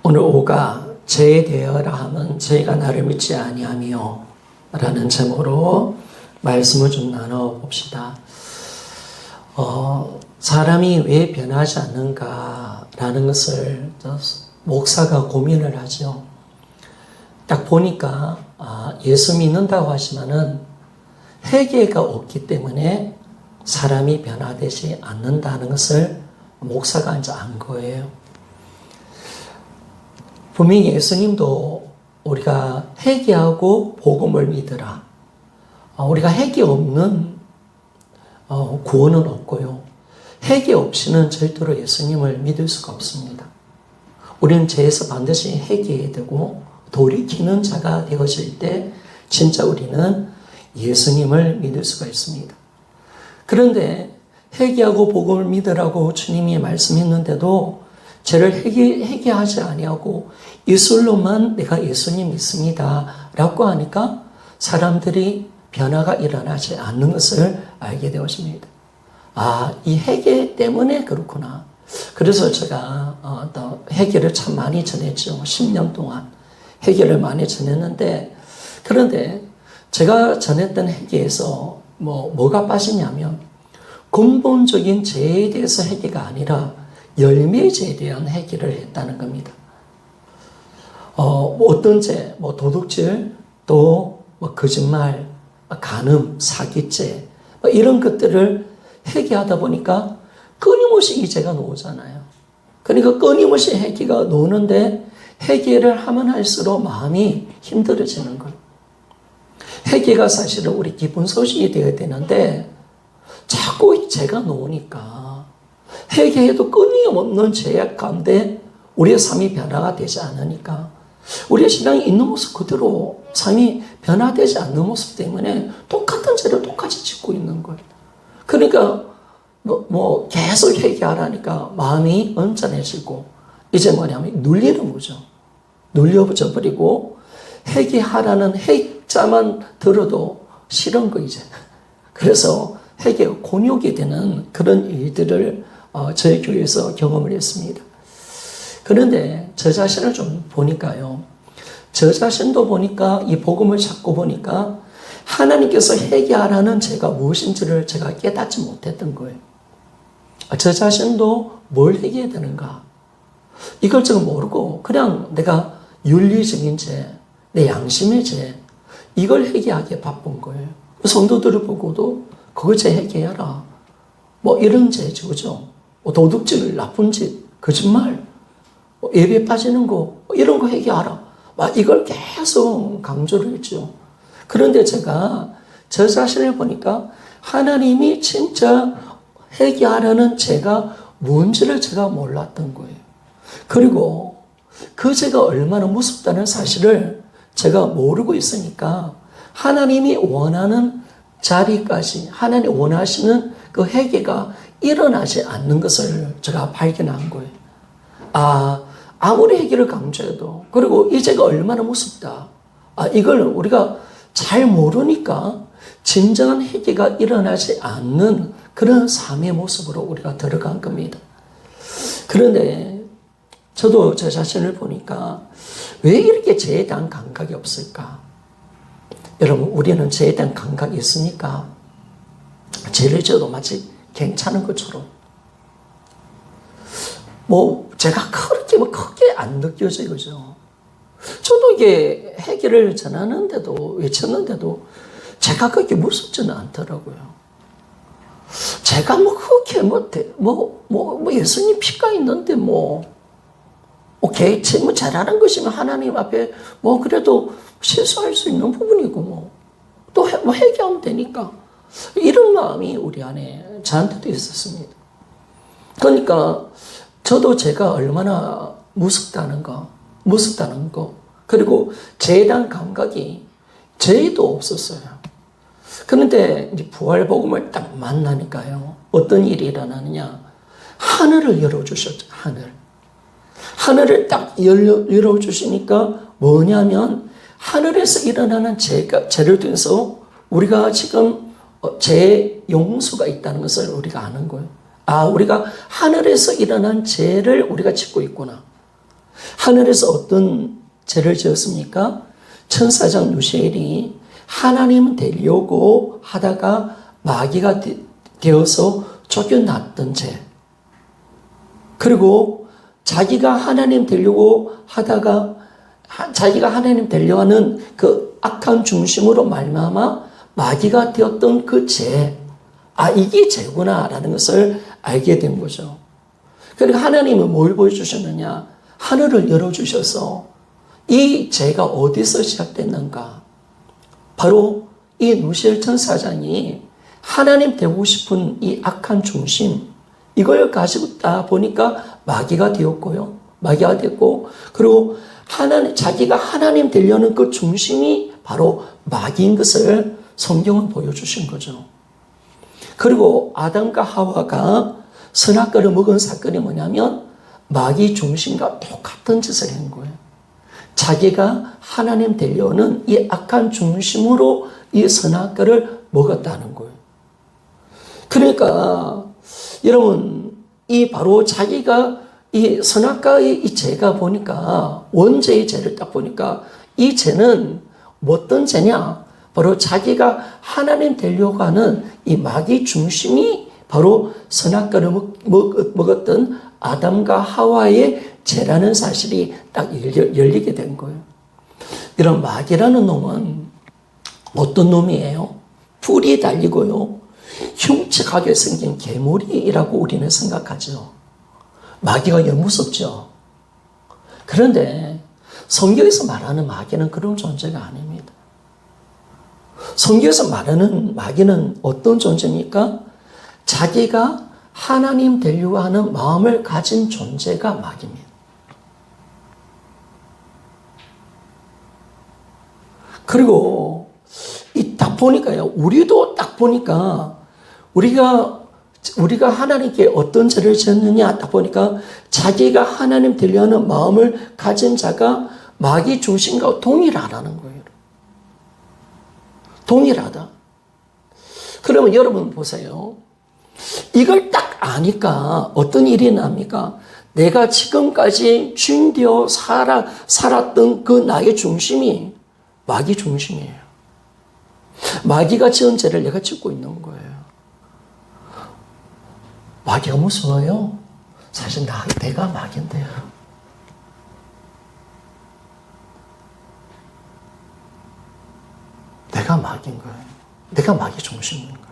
오늘 5가 죄에 대하여라 함은 저희가 나를 믿지 아니하며 라는 제목으로 말씀을 좀 나눠봅시다. 사람이 왜 변하지 않는가라는 것을 목사가 고민을 하죠. 딱 보니까 예수 믿는다고 하지만은 회개가 없기 때문에 사람이 변화되지 않는다는 것을 목사가 이제 안 거예요. 분명히 예수님도 우리가 회개하고 복음을 믿으라. 우리가 회개 없는 구원은 없고요. 회개 없이는 절대로 예수님을 믿을 수가 없습니다. 우리는 죄에서 반드시 회개해야 되고 돌이키는 자가 되어질 때 진짜 우리는 예수님을 믿을 수가 있습니다. 그런데 회개하고 복음을 믿으라고 주님이 말씀했는데도 죄를 회개하지 아니하고 이술로만 내가 예수님 믿습니다 라고 하니까 사람들이 변화가 일어나지 않는 것을 알게 되었습니다. 이 회개 때문에 그렇구나. 그래서 제가 또 회개를 참 많이 전했죠. 10년 동안 회개를 많이 전했는데, 그런데 제가 전했던 회개에서 뭐가 빠지냐면 근본적인 죄에 대해서 회개가 아니라 열매죄에 대한 회개를 했다는 겁니다. 어떤 죄, 도둑질, 또 거짓말, 간음, 사기죄, 이런 것들을 회개하다 보니까 끊임없이 이 죄가 나오잖아요. 그러니까 끊임없이 회개가 나오는데 회개를 하면 할수록 마음이 힘들어지는 거예요. 회개가 사실은 우리 기쁜 소식이 되어야 되는데 자꾸 이 죄가 나오니까 회개해도 끊임없는 죄악 가운데 우리의 삶이 변화가 되지 않으니까 우리의 신앙이 있는 모습 그대로 삶이 변화되지 않는 모습 때문에 똑같은 죄를 똑같이 짓고 있는 거예요. 그러니까 계속 회개하라니까 마음이 언짢아지고 이제 뭐냐면 눌리는 거죠. 눌려져 버리고 회개하라는 회자만 들어도 싫은 거 이제. 그래서 회개가 곤욕이 되는 그런 일들을 저희 교회에서 경험을 했습니다. 그런데 저 자신을 좀 보니까요. 저 자신도 보니까 이 복음을 찾고 보니까 하나님께서 회개하라는 죄가 무엇인지를 제가 깨닫지 못했던 거예요. 저 자신도 뭘 회개해야 되는가? 이걸 제가 모르고 그냥 내가 윤리적인 죄, 내 양심의 죄, 이걸 회개하기에 바쁜 거예요. 성도들을 보고도 그걸 죄 회개해라. 이런 죄죠, 그죠? 도둑질, 나쁜 짓, 거짓말, 예배 빠지는 거, 이런 거 회개하라. 이걸 계속 강조를 했죠. 그런데 제가 저 자신을 보니까 하나님이 진짜 회개하라는 죄가 뭔지를 제가 몰랐던 거예요. 그리고 그 죄가 얼마나 무섭다는 사실을 제가 모르고 있으니까 하나님이 원하는 자리까지, 하나님 원하시는 그 회개가 일어나지 않는 것을 제가 발견한 거예요. 아무리 회개를 강조해도, 그리고 이 죄가 얼마나 무섭다. 이걸 우리가 잘 모르니까 진정한 회개가 일어나지 않는 그런 삶의 모습으로 우리가 들어간 겁니다. 그런데 저도 제 자신을 보니까 왜 이렇게 죄에 대한 감각이 없을까? 여러분, 우리는 죄에 대한 감각이 있습니까? 죄를 져도 마치 괜찮은 것처럼. 제가 그렇게 크게 안 느껴져요, 그죠? 저도 이게 회개를 전하는데도, 외쳤는데도 제가 그렇게 무섭지는 않더라고요. 제가 그렇게 예수님 피가 있는데 개체 잘하는 것이면 하나님 앞에 그래도 실수할 수 있는 부분이고 또 회개하면 되니까 이런 마음이 우리 안에 저한테도 있었습니다. 그러니까 저도 제가 얼마나 무섭다는 거 그리고 죄에 대한 감각이 죄도 없었어요. 그런데 이제 부활복음을 딱 만나니까요, 어떤 일이 일어나느냐, 하늘을 열어주셨죠. 하늘을 딱 열어주시니까 뭐냐면 하늘에서 일어나는 죄를 통해서 우리가 지금 죄 용서가 있다는 것을 우리가 아는 거예요. 우리가 하늘에서 일어난 죄를 우리가 짓고 있구나. 하늘에서 어떤 죄를 지었습니까? 천사장 누시엘이 하나님 되려고 하다가 마귀가 되어서 쫓겨났던 죄. 그리고 자기가 하나님 되려고 하다가 자기가 하나님 되려 하는 그 악한 중심으로 말미암아 마귀가 되었던 그 죄. 이게 죄구나라는 것을 알게 된 거죠. 그러니까 하나님은 뭘 보여주셨느냐? 하늘을 열어주셔서 이 죄가 어디서 시작됐는가? 바로 이 누시엘 천사장이 하나님 되고 싶은 이 악한 중심, 이걸 가지고 있다 보니까 마귀가 되었고요. 마귀가 됐고, 그리고 자기가 하나님 되려는 그 중심이 바로 마귀인 것을 성경은 보여주신 거죠. 그리고 아담과 하와가 선악과를 먹은 사건이 뭐냐면 마귀 중심과 똑같은 짓을 한 거예요. 자기가 하나님 되려는 이 악한 중심으로 이 선악과를 먹었다는 거예요. 그러니까 여러분, 이 바로 자기가 이 선악과의 이 죄가 보니까 원죄의 죄를 딱 보니까 이 죄는 어떤 죄냐? 바로 자기가 하나님 되려고 하는 이 마귀 중심이 바로 선악과를 먹었던 아담과 하와의 죄라는 사실이 딱 열리게 된 거예요. 이런 마귀라는 놈은 어떤 놈이에요? 뿔이 달리고요. 흉측하게 생긴 괴물이라고 우리는 생각하죠. 마귀가 영 무섭죠. 그런데 성경에서 말하는 마귀는 그런 존재가 아닙니다. 성경에서 말하는 마귀는 어떤 존재입니까? 자기가 하나님 되려고 하는 마음을 가진 존재가 마귀입니다. 그리고 딱 보니까요, 우리도 딱 보니까 우리가 하나님께 어떤 죄를 지었느냐 딱 보니까 자기가 하나님 되려는 마음을 가진 자가 마귀 중심과 동일하다는 거예요. 동일하다. 그러면 여러분 보세요. 이걸 딱 아니까 어떤 일이 납니까? 내가 지금까지 주인되어 살았던 그 나의 중심이 마귀 중심이에요. 마귀가 지은 죄를 내가 짓고 있는 거예요. 마귀가 무서워요? 사실 내가 마귀인데요. 내가 마귀인 거예요. 내가 마귀 중심인 거예요.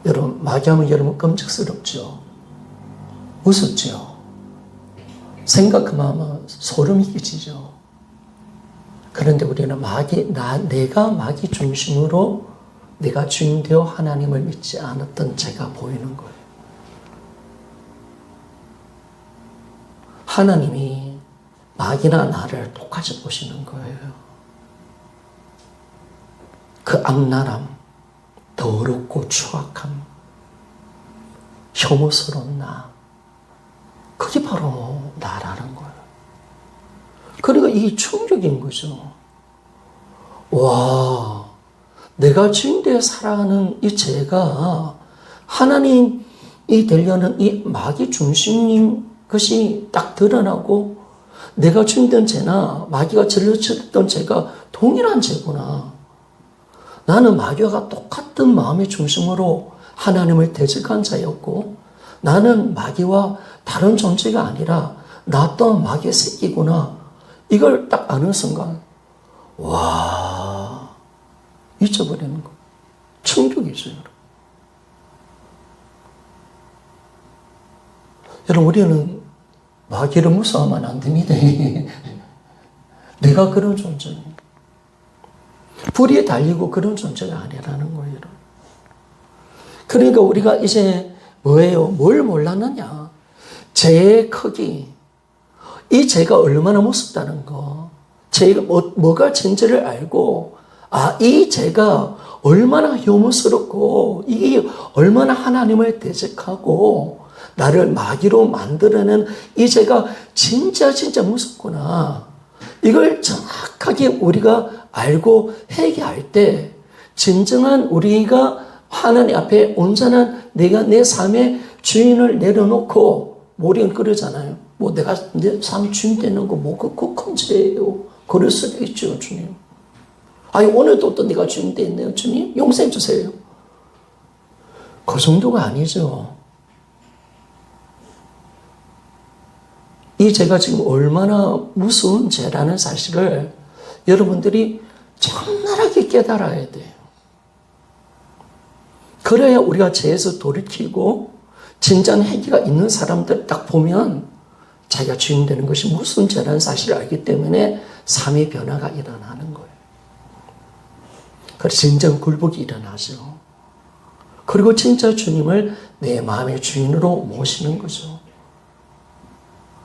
여러분, 마귀하면 여러분 끔찍스럽죠? 무섭죠? 생각하면 아마 소름이 끼치죠? 그런데 우리는 내가 마귀 중심으로 내가 주인되어 하나님을 믿지 않았던 제가 보이는 거예요. 하나님이 마귀나 나를 똑같이 보시는 거예요. 그 악랄함, 더럽고 추악함, 혐오스러운 나, 그게 바로 나라는 거예요. 그러니까 이게 충격인 거죠. 와, 내가 주인되어 살아가는 이 죄가 하나님이 되려는 이 마귀 중심인 것이 딱 드러나고 내가 주인된 죄나 마귀가 질러쳤던 죄가 동일한 죄구나. 나는 마귀와 똑같은 마음의 중심으로 하나님을 대적한 자였고 나는 마귀와 다른 존재가 아니라 나 또한 마귀의 새끼구나. 이걸 딱 아는 순간 와, 잊어버리는 거. 충격이죠. 여러분, 우리는 마귀를 무서워하면 안 됩니다. 내가 그런 존재예요. 불이 달리고 그런 존재가 아니라는 거예요. 그러니까 우리가 이제 뭐예요? 뭘 몰랐느냐? 죄의 크기. 이 죄가 얼마나 무섭다는 거. 죄가 뭐가 죄인지를 알고 이 죄가 얼마나 혐오스럽고 이게 얼마나 하나님을 대적하고 나를 마귀로 만들어낸 이 죄가 진짜 무섭구나. 이걸 정확하게 우리가 알고 회개할 때 진정한 우리가 하나님 앞에 온전한 내가 내 삶의 주인을 내려놓고 우리는 그러잖아요. 뭐 내가 내 삶 주인 되는 거 뭐 그 큰 죄예요. 그럴 수도 있죠, 주님. 아니 오늘도 또 내가 주인 됐네요, 주님. 용서해 주세요. 그 정도가 아니죠. 이 죄가 지금 얼마나 무서운 죄라는 사실을 여러분들이 적나라하게 깨달아야 돼요. 그래야 우리가 죄에서 돌이키고 진짜는 회개가 있는 사람들 딱 보면 자기가 주인 되는 것이 무슨 죄라는 사실을 알기 때문에 삶의 변화가 일어나는 거예요. 그래서 진정 굴복이 일어나죠. 그리고 진짜 주님을 내 마음의 주인으로 모시는 거죠.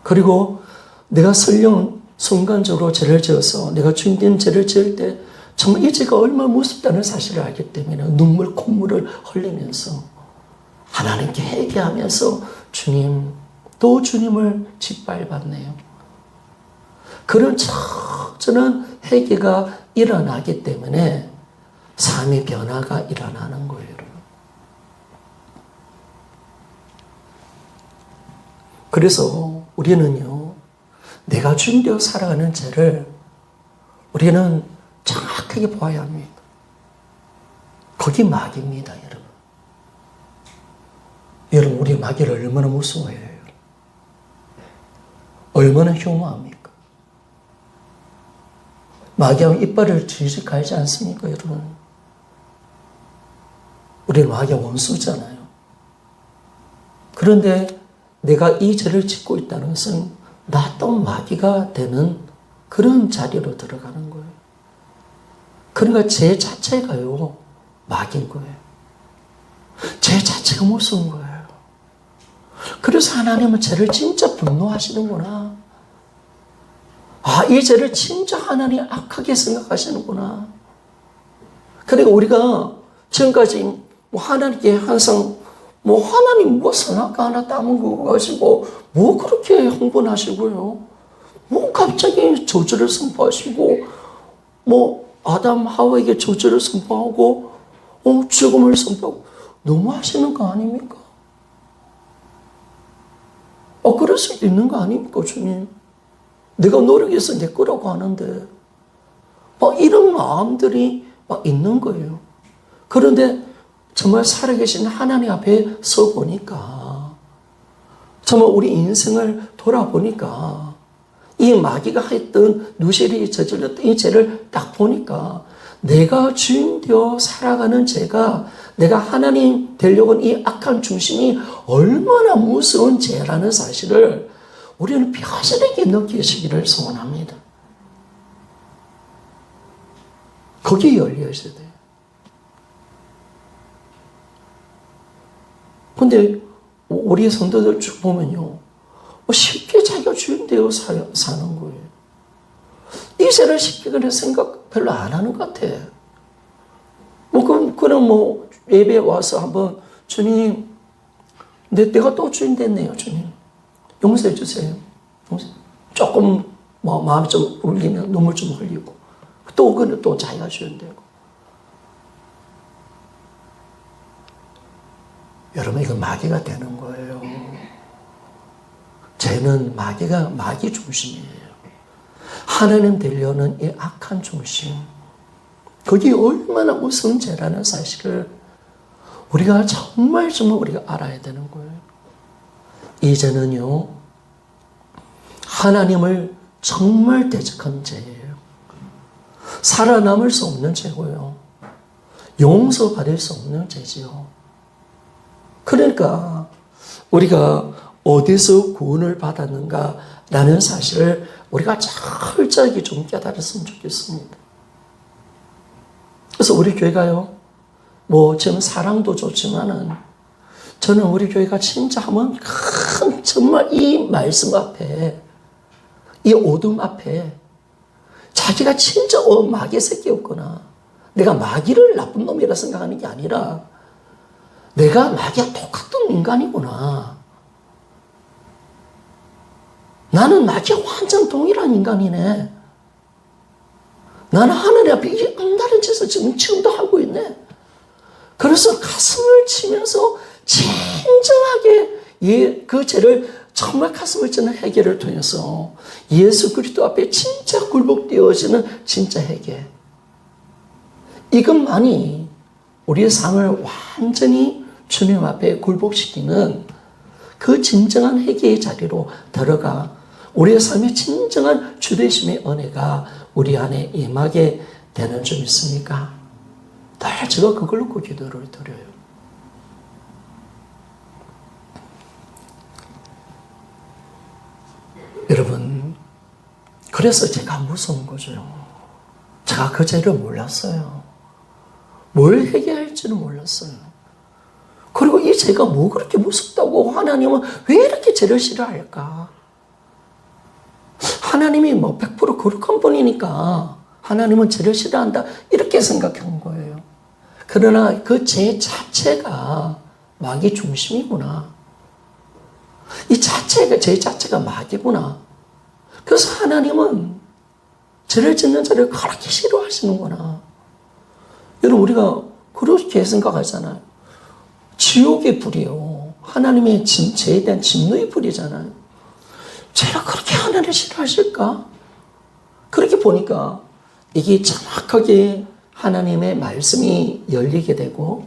그리고 내가 설령 순간적으로 죄를 지어서 내가 주인 된 죄를 지을 때 정말 이 죄가 얼마나 무섭다는 사실을 알기 때문에 눈물, 콧물을 흘리면서 하나님께 회개하면서 주님, 또 주님을 짓밟았네요. 그런 적절한 회개가 일어나기 때문에 삶의 변화가 일어나는 거예요, 여러분. 그래서 우리는요, 내가 주인 되어 살아가는 죄를 우리는 정확하게 보아야 합니다. 거기 마귀입니다, 여러분. 여러분, 우리 마귀를 얼마나 무서워해요? 얼마나 흉악합니까? 마귀하면 이빨을 질질 갈지 않습니까, 여러분? 우리는 마귀가 원수잖아요. 그런데 내가 이 죄를 짓고 있다는 것은 나 또한 마귀가 되는 그런 자리로 들어가는 거예요. 그러니까 죄 자체가요, 마귀인 거예요. 죄 자체가 무서운 거예요. 그래서 하나님은 죄를 진짜 분노하시는구나. 아, 이 죄를 진짜 하나님이 악하게 생각하시는구나. 그러니까 우리가 지금까지 뭐 하나님께 항상 뭐 하나님 뭐 선악과 하나 따먹은 거 가지고 뭐 그렇게 흥분하시고요. 뭐 갑자기 저주를 선포하시고 뭐 아담 하와에게 저주를 선포하고 죽음을 선포하고 너무 하시는 거 아닙니까? 그럴 수도 있는 거 아닙니까, 주님? 내가 노력해서 내 거라고 하는데 막 이런 마음들이 막 있는 거예요. 그런데 정말 살아계신 하나님 앞에 서 보니까 정말 우리 인생을 돌아보니까 이 마귀가 했던 누실이 저질렀던 이 죄를 딱 보니까 내가 주인 되어 살아가는 죄가 내가 하나님 되려고 하는 이 악한 중심이 얼마나 무서운 죄라는 사실을 우리는 뼈저리게 느끼시기를 소원합니다. 거기에 열려 있어야 돼요. 근데 우리 성도들 쭉 보면요, 쉽게 자기가 주인 되어 사는 거예요. 이 죄를 쉽게 그냥 생각 별로 안 하는 것 같아. 그럼 예배에 와서 한번 주님, 내가 또 주인 됐네요, 주님. 용서해 주세요. 조금 마음이 좀 울리면 눈물 좀 흘리고 또 자기가 주인 되고. 여러분, 이거 마귀가 되는 거예요. 죄는 마귀 중심이에요. 하나님 되려는 이 악한 중심. 그게 얼마나 무서운 죄라는 사실을 우리가 정말 우리가 알아야 되는 거예요. 이 죄는요, 하나님을 정말 대적한 죄예요. 살아남을 수 없는 죄고요. 용서받을 수 없는 죄지요. 그러니까 우리가 어디서 구원을 받았는가라는 사실을 우리가 철저하게 좀 깨달았으면 좋겠습니다. 그래서 우리 교회가요, 지금 사랑도 좋지만은 저는 우리 교회가 진짜 한번 정말 이 말씀 앞에, 이 어둠 앞에 자기가 진짜 마귀 새끼였구나. 내가 마귀를 나쁜 놈이라 생각하는 게 아니라 내가 마귀와 똑같은 인간이구나. 나는 마귀와 완전 동일한 인간이네. 나는 하늘 앞에 이 악랄한 짓을 지금도 하고 있네. 그래서 가슴을 치면서 진정하게 그 죄를 정말 가슴을 찌는 회개를 통해서 예수 그리스도 앞에 진짜 굴복되어지는 진짜 회개. 이것만이 우리의 삶을 완전히 주님 앞에 굴복시키는 그 진정한 회개의 자리로 들어가 우리의 삶의 진정한 주되심의 은혜가 우리 안에 임하게 되는 줄 믿습니까? 늘 제가 그걸 놓고 기도를 드려요. 여러분, 그래서 제가 무서운 거죠. 제가 그 죄를 몰랐어요. 뭘 회개할지는 몰랐어요. 그리고 이 죄가 뭐 그렇게 무섭다고 하나님은 왜 이렇게 죄를 싫어할까? 하나님이 뭐 100% 거룩한 분이니까 하나님은 죄를 싫어한다 이렇게 생각한 거예요. 그러나 그 죄 자체가 마귀 중심이구나. 이 자체가 죄 자체가 마귀구나. 그래서 하나님은 죄를 짓는 자를 그렇게 싫어하시는구나. 여러분 우리가 그렇게 생각하잖아요. 지옥의 불이요. 하나님의 죄에 대한 진노의 불이잖아요. 죄를 그렇게 하나님 싫어하실까? 그렇게 보니까 이게 정확하게 하나님의 말씀이 열리게 되고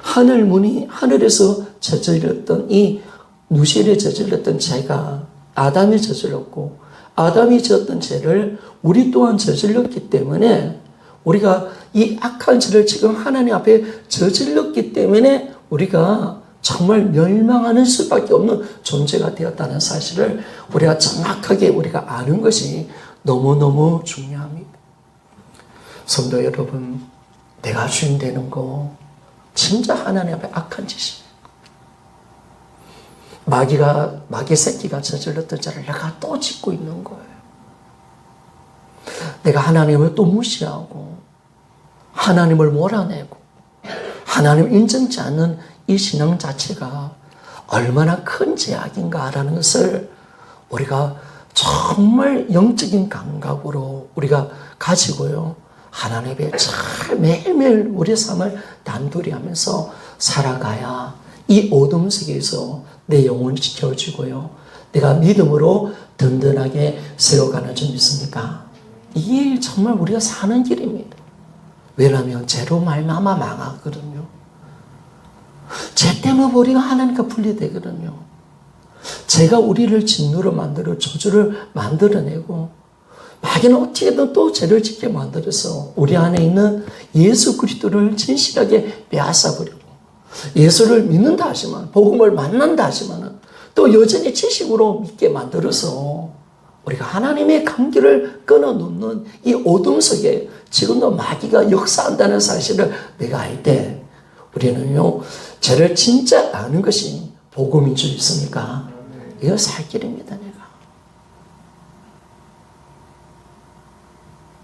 하늘 문이 하늘에서 저질렀던 이 누실에 저질렀던 죄가 아담이 저질렀고 아담이 지었던 죄를 우리 또한 저질렀기 때문에 우리가 이 악한 죄를 지금 하나님 앞에 저질렀기 때문에 우리가 정말 멸망하는 수밖에 없는 존재가 되었다는 사실을 우리가 정확하게 우리가 아는 것이 너무너무 중요합니다. 성도 여러분, 내가 주인 되는 거 진짜 하나님 앞에 악한 짓입니다. 마귀 새끼가 저질렀던 죄를 내가 또 짓고 있는 거예요. 내가 하나님을 또 무시하고 하나님을 몰아내고 하나님을 인정치 않는 이 신앙 자체가 얼마나 큰 죄악인가라는 것을 우리가 정말 영적인 감각으로 우리가 가지고요. 하나님 앞에 잘 매일매일 우리의 삶을 단둘이 하면서 살아가야 이 어둠 세계에서 내 영혼이 지켜지고요. 내가 믿음으로 든든하게 세워가는 줄 믿습니까? 이게 정말 우리가 사는 길입니다. 왜냐하면 죄로 말미암아 망하거든요. 죄 때문에 우리가 하나님과 분리되거든요. 죄가 우리를 진노로 만들어 저주를 만들어내고 마귀는 어떻게든 또 죄를 짓게 만들어서 우리 안에 있는 예수 그리스도를 진실하게 빼앗아버리고 예수를 믿는다 하지만 복음을 만난다 하지만 또 여전히 지식으로 믿게 만들어서 우리가 하나님의 관계를 끊어놓는 이 어둠 속에 지금도 마귀가 역사한다는 사실을 내가 알 때 우리는요 죄를 진짜 아는 것이 복음인 줄 믿습니까? 이거 살 길입니다. 내가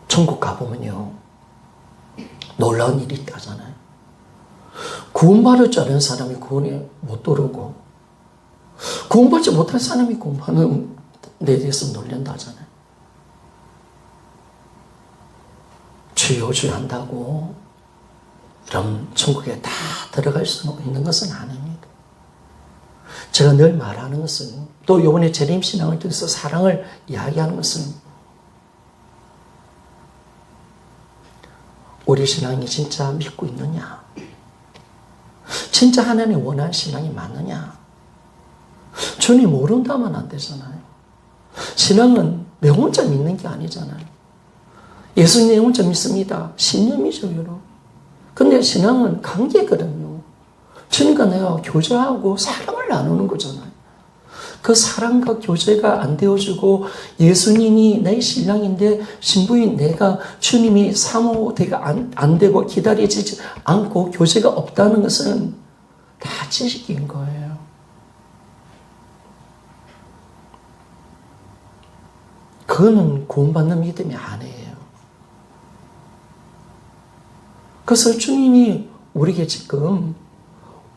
천국 가보면요 놀라운 일이 있다잖아요. 구원받을 줄 아는 사람이 구원에 못 들어오고 구원받지 못할 사람이 구원받는 데 대해서 놀란다 하잖아요. 주여 주여 한다고 그럼 천국에 다 들어갈 수 있는 것은 아닙니다. 제가 늘 말하는 것은 또 이번에 재림신앙을 통해서 사랑을 이야기하는 것은 우리 신앙이 진짜 믿고 있느냐? 진짜 하나님 원하는 신앙이 맞느냐? 주님 모른다면 안 되잖아요. 신앙은 내 혼자 믿는 게 아니잖아요. 예수님 내 혼자 믿습니다. 신념이죠, 여러분. 근데 신앙은 관계거든요. 주님과 내가 교제하고 사랑을 나누는 거잖아요. 그 사랑과 교제가 안 되어지고 예수님이 내 신랑인데 신부인 내가 주님이 사모대가 안 되고 기다리지 않고 교제가 없다는 것은 다 지식인 거예요. 그거는 구원받는 믿음이 아니에요. 그래서 주님이 우리에게 지금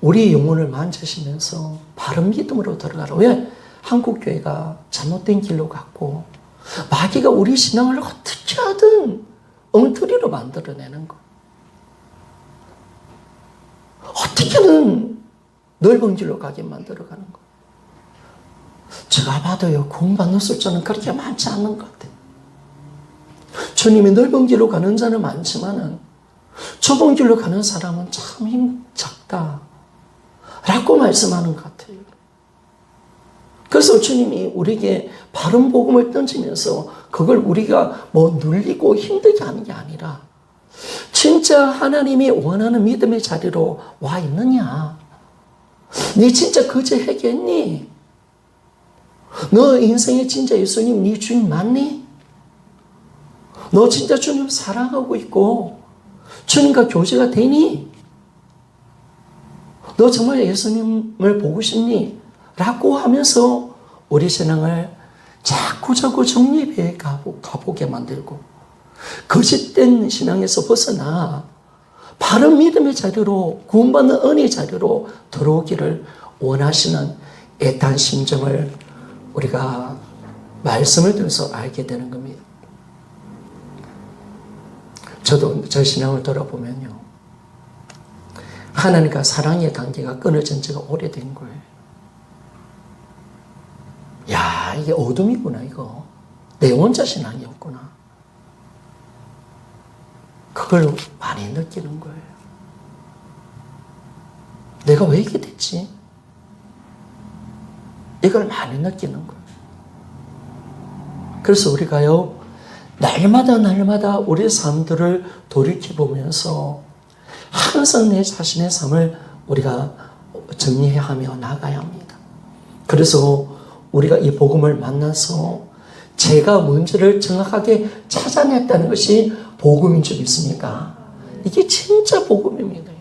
우리의 영혼을 만지시면서 바른 믿음으로 들어가라. 왜? 한국교회가 잘못된 길로 갔고 마귀가 우리 신앙을 어떻게 하든 엉터리로 만들어내는 거. 어떻게든 넓은 길로 가게 만들어가는 거. 제가 봐도요, 구원받는 숫자는 그렇게 많지 않은 것 같아요. 주님이 넓은 길로 가는 자는 많지만은 좁은 길로 가는 사람은 참 힘 적다 라고 말씀하는 것 같아요. 그래서 주님이 우리에게 바른 복음을 던지면서 그걸 우리가 뭐 눌리고 힘들게 하는 게 아니라 진짜 하나님이 원하는 믿음의 자리로 와 있느냐? 네 진짜 그제 해결했니? 너 인생에 진짜 예수님 네 주인 맞니? 너 진짜 주님 사랑하고 있고 주님과 교제가 되니? 너 정말 예수님을 보고 싶니? 라고 하면서 우리 신앙을 자꾸 정립해 가보게 만들고 거짓된 신앙에서 벗어나 바른 믿음의 자리로 구원받는 은혜의 자리로 들어오기를 원하시는 애탄 심정을 우리가 말씀을 통해서 알게 되는 겁니다. 저도 저 신앙을 돌아보면요, 하나님과 사랑의 관계가 끊어진 지가 오래된 거예요. 야, 이게 어둠이구나, 이거. 내 혼자 신앙이었구나. 그걸 많이 느끼는 거예요. 내가 왜 이렇게 됐지? 이걸 많이 느끼는 거예요. 그래서 우리가요, 날마다 우리 삶들을 돌이켜보면서 항상 내 자신의 삶을 우리가 정리해야 하며 나가야 합니다. 그래서 우리가 이 복음을 만나서 제가 문제를 정확하게 찾아냈다는 것이 복음인 줄 믿습니까? 이게 진짜 복음입니다.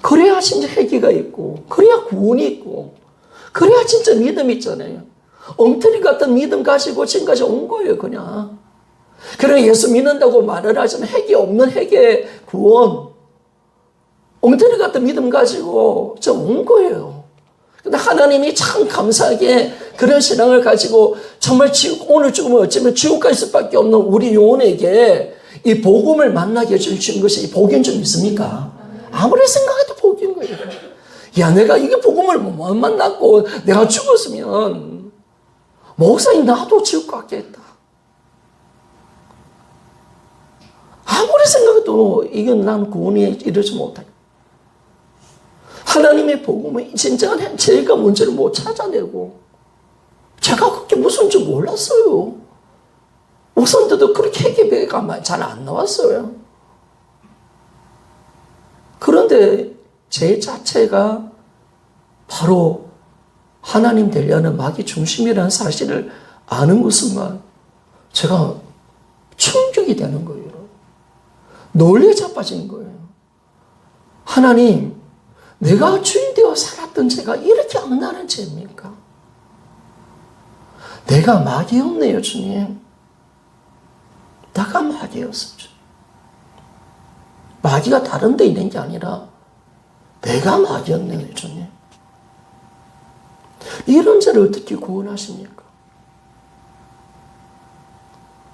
그래야 진짜 회개가 있고, 그래야 구원이 있고, 그래야 진짜 믿음이 있잖아요. 엉터리 같은 믿음 가지고 지금까지 온 거예요, 그냥. 그래, 예수 믿는다고 말을 하지만 회개 없는 회개, 구원, 엉터리 같은 믿음 가지고 저 온 거예요. 근데 하나님이 참 감사하게 그런 신앙을 가지고 정말 오늘 죽으면 어쩌면 지옥 갈 수밖에 없는 우리 영혼에게 이 복음을 만나게 해주신 것이 복인 줄 믿습니까? 아무리 생각해도 복인 거예요. 야, 내가 이게 복음을 못 만났고 내가 죽었으면 목사님 나도 지옥 갔겠다. 아무리 생각해도 이건 난 구원에 이르지 못해. 하나님의 복음은 진짜 제가 문제를 못 찾아내고 제가 그렇게 무슨 줄 몰랐어요. 목사님들도 그렇게 회개가 잘 안 나왔어요. 그런데 제 자체가 바로 하나님 되려는 마귀 중심이라는 사실을 아는 그 순간 제가 충격이 되는 거예요. 논리에 자빠진 거예요. 하나님, 내가 주인 되어 살았던 죄가 이렇게 악랄한 죄입니까? 내가 마귀였네요, 주님. 내가 마귀였어, 주님. 마귀가 다른 데 있는 게 아니라 내가 마귀였네요, 주님. 이런 죄를 어떻게 구원하십니까?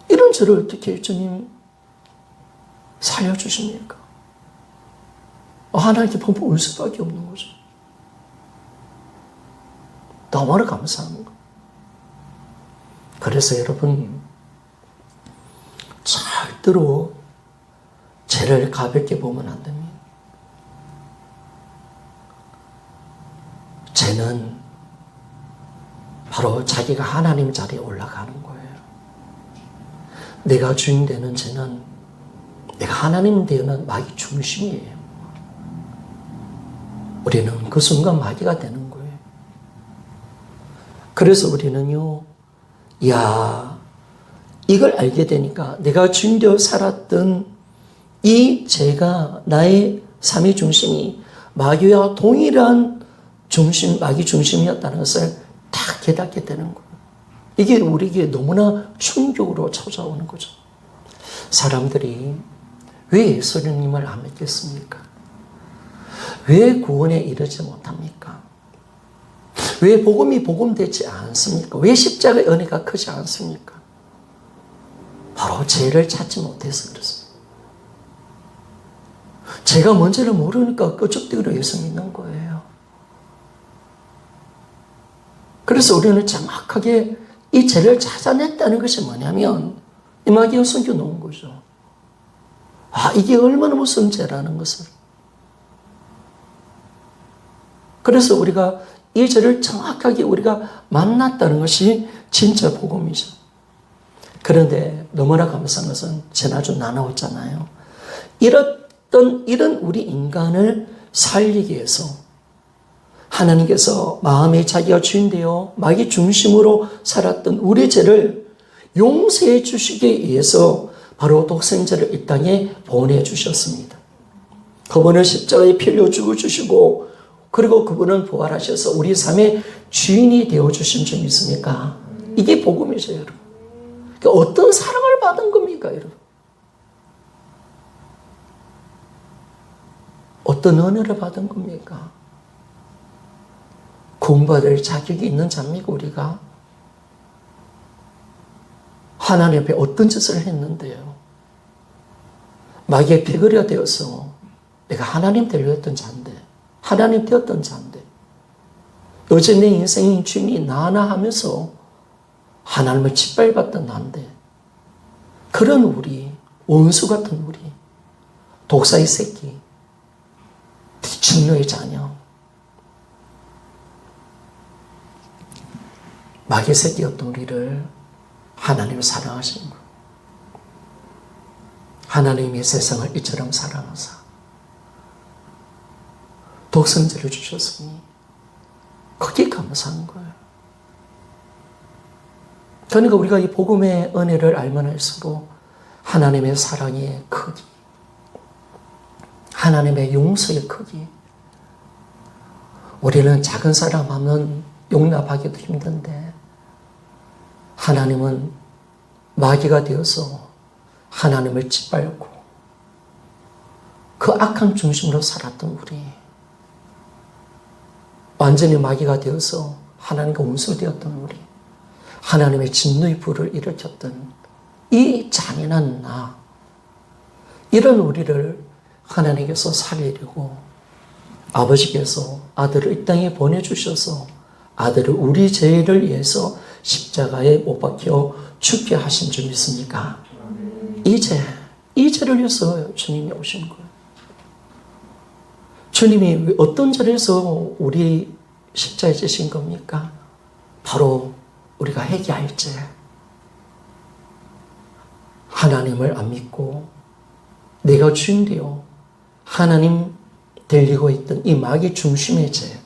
이런 죄를 어떻게 주님 살려주십니까? 하나님께 펑펑 울 수밖에 없는 거죠. 너무나 감사한 거. 그래서 여러분, 절대로 죄를 가볍게 보면 안 됩니다. 죄는 바로 자기가 하나님 자리에 올라가는 거예요. 내가 주인 되는 죄는 내가 하나님 되는 마귀 중심이에요. 우리는 그 순간 마귀가 되는 거예요. 그래서 우리는요, 야, 이걸 알게 되니까 내가 주인 되어 살았던 이 죄가 나의 삶의 중심이 마귀와 동일한 중심, 마귀 중심이었다는 것을 딱 깨닫게 되는 거예요. 이게 우리에게 너무나 충격으로 찾아오는 거죠. 사람들이 왜 예수님을 안 믿겠습니까? 왜 구원에 이르지 못합니까? 왜 복음이 복음되지 않습니까? 왜 십자가의 은혜가 크지 않습니까? 바로 죄를 찾지 못해서 그렇습니다. 제가 뭔지를 모르니까 끄적대기로 예수 믿는 거예요. 그래서 우리는 정확하게 이 죄를 찾아냈다는 것이 뭐냐면 이 마귀가 숨겨놓은 거죠. 이게 얼마나 무서운 죄라는 것을. 그래서 우리가 이 죄를 정확하게 우리가 만났다는 것이 진짜 복음이죠. 그런데 너무나 감사한 것은 지난주 나누었잖아요. 이런 우리 인간을 살리기 위해서 하나님께서 마음에 자기가 주인 되어 마귀 중심으로 살았던 우리 죄를 용서해 주시기 위해서 바로 독생자를 이 땅에 보내주셨습니다. 그분은 십자가에 피 흘려 죽어주시고 그리고 그분은 부활하셔서 우리 삶의 주인이 되어주신 줄 믿습니까? 이게 복음이죠, 여러분. 그러니까 어떤 사랑을 받은 겁니까, 여러분? 어떤 은혜를 받은 겁니까? 구원받을 자격이 있는 자입니까, 우리가? 하나님 앞에 어떤 짓을 했는데요? 마귀의 패거리가 되어서 내가 하나님 되려했던 자인데, 하나님 되었던 자인데, 어제 내 인생의 주인이 나나 하면서 하나님을 짓밟았던 나인데, 그런 우리, 원수 같은 우리, 독사의 새끼, 진노의 자녀, 마귀의 새끼였던 우리를 하나님을 사랑하신 거예요. 하나님이 세상을 이처럼 사랑하사 독생자를 주셨으니 그게 감사한 거예요. 그러니까 우리가 이 복음의 은혜를 알면 할수록 하나님의 사랑의 크기, 하나님의 용서의 크기, 우리는 작은 사람하면 용납하기도 힘든데 하나님은 마귀가 되어서 하나님을 짓밟고 그 악한 중심으로 살았던 우리, 완전히 마귀가 되어서 하나님과 원수되었던 우리, 하나님의 진노의 불을 일으켰던 이 잔인한 나, 이런 우리를 하나님께서 살리려고 아버지께서 아들을 이 땅에 보내주셔서 아들을 우리 죄를 위해서 십자가에 못 박혀 죽게 하신 줄 믿습니까? 이 죄를 위해서 주님이 오신 거예요. 주님이 어떤 죄를 해서 우리 십자가에 지신 겁니까? 바로 우리가 회개할 죄, 하나님을 안 믿고 내가 주인 되어 하나님 들리고 있던 이 마귀 중심의 죄,